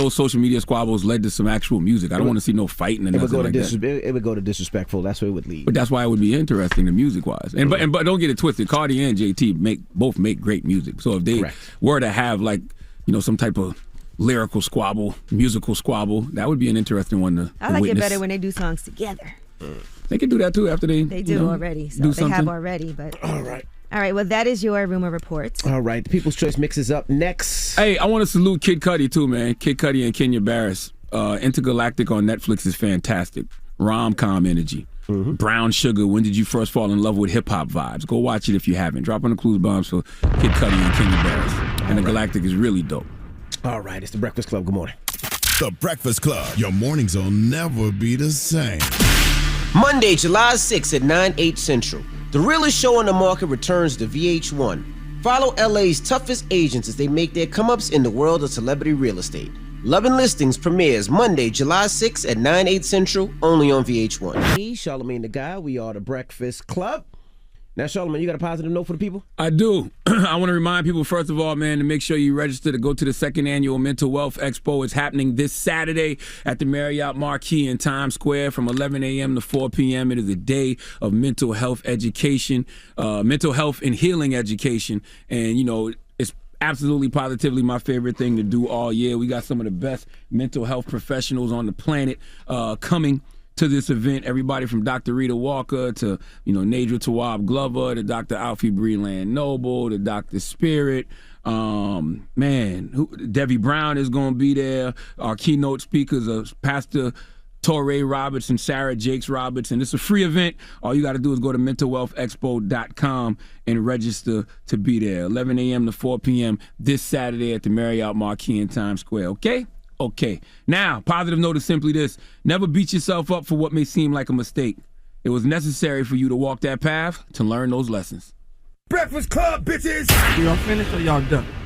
social media squabbles led to some actual music. I don't want to see no fighting and nothing like that. It would go to disrespectful. That's where it would lead. But that's why it would be interesting, the music wise. And but don't get it twisted. Cardi and JT both make great music. So if they were to have some type of lyrical squabble, musical squabble, that would be an interesting one to I like witness. it better when they do songs together. They can do that too after they do already. So they have already. But all right, well, that is your rumor report. All right, the People's Choice Mix is up next. Hey, I want to salute Kid Cudi too, man. Kid Cudi and Kenya Barris. Intergalactic on Netflix is fantastic. Rom-com energy. Mm-hmm. Brown Sugar, When Did You First Fall in Love with Hip-Hop vibes. Go watch it if you haven't. Drop on the clues bombs for Kid Cudi and Kenya Barris. And the Galactic is really dope. All right, it's The Breakfast Club. Good morning. The Breakfast Club. Your mornings will never be the same. Monday, July 6th at 9, 8 Central. The realest show on the market returns to VH1. Follow LA's toughest agents as they make their come-ups in the world of celebrity real estate. Love and Listings premieres Monday, July 6th at 9/8 Central, only on VH1. Hey, Charlamagne the Guy. We are the Breakfast Club. Now, Charlamagne, you got a positive note for the people? I do. I want to remind people, first of all, man, to make sure you register to go to the second annual Mental Wealth Expo. It's happening this Saturday at the Marriott Marquis in Times Square from 11 a.m. to 4 p.m. It is a day of mental health education, mental health and healing education. And, you know, it's absolutely positively my favorite thing to do all year. We got some of the best mental health professionals on the planet coming to this event. Everybody from Dr. Rita Walker to, you know, Nadra Tawwab Glover to Dr. Alfie Breland Noble to Dr. Spirit. Debbie Brown is going to be there. Our keynote speakers are Pastor Torrey Roberts and Sarah Jakes Roberts, and it's a free event. All you got to do is go to mentalwealthexpo.com and register to be there. 11 a.m. to 4 p.m. this Saturday at the Marriott Marquis in Times Square, okay? Okay. Now, positive note is simply this. Never beat yourself up for what may seem like a mistake. It was necessary for you to walk that path to learn those lessons. Breakfast Club, bitches! Y'all finished or y'all done?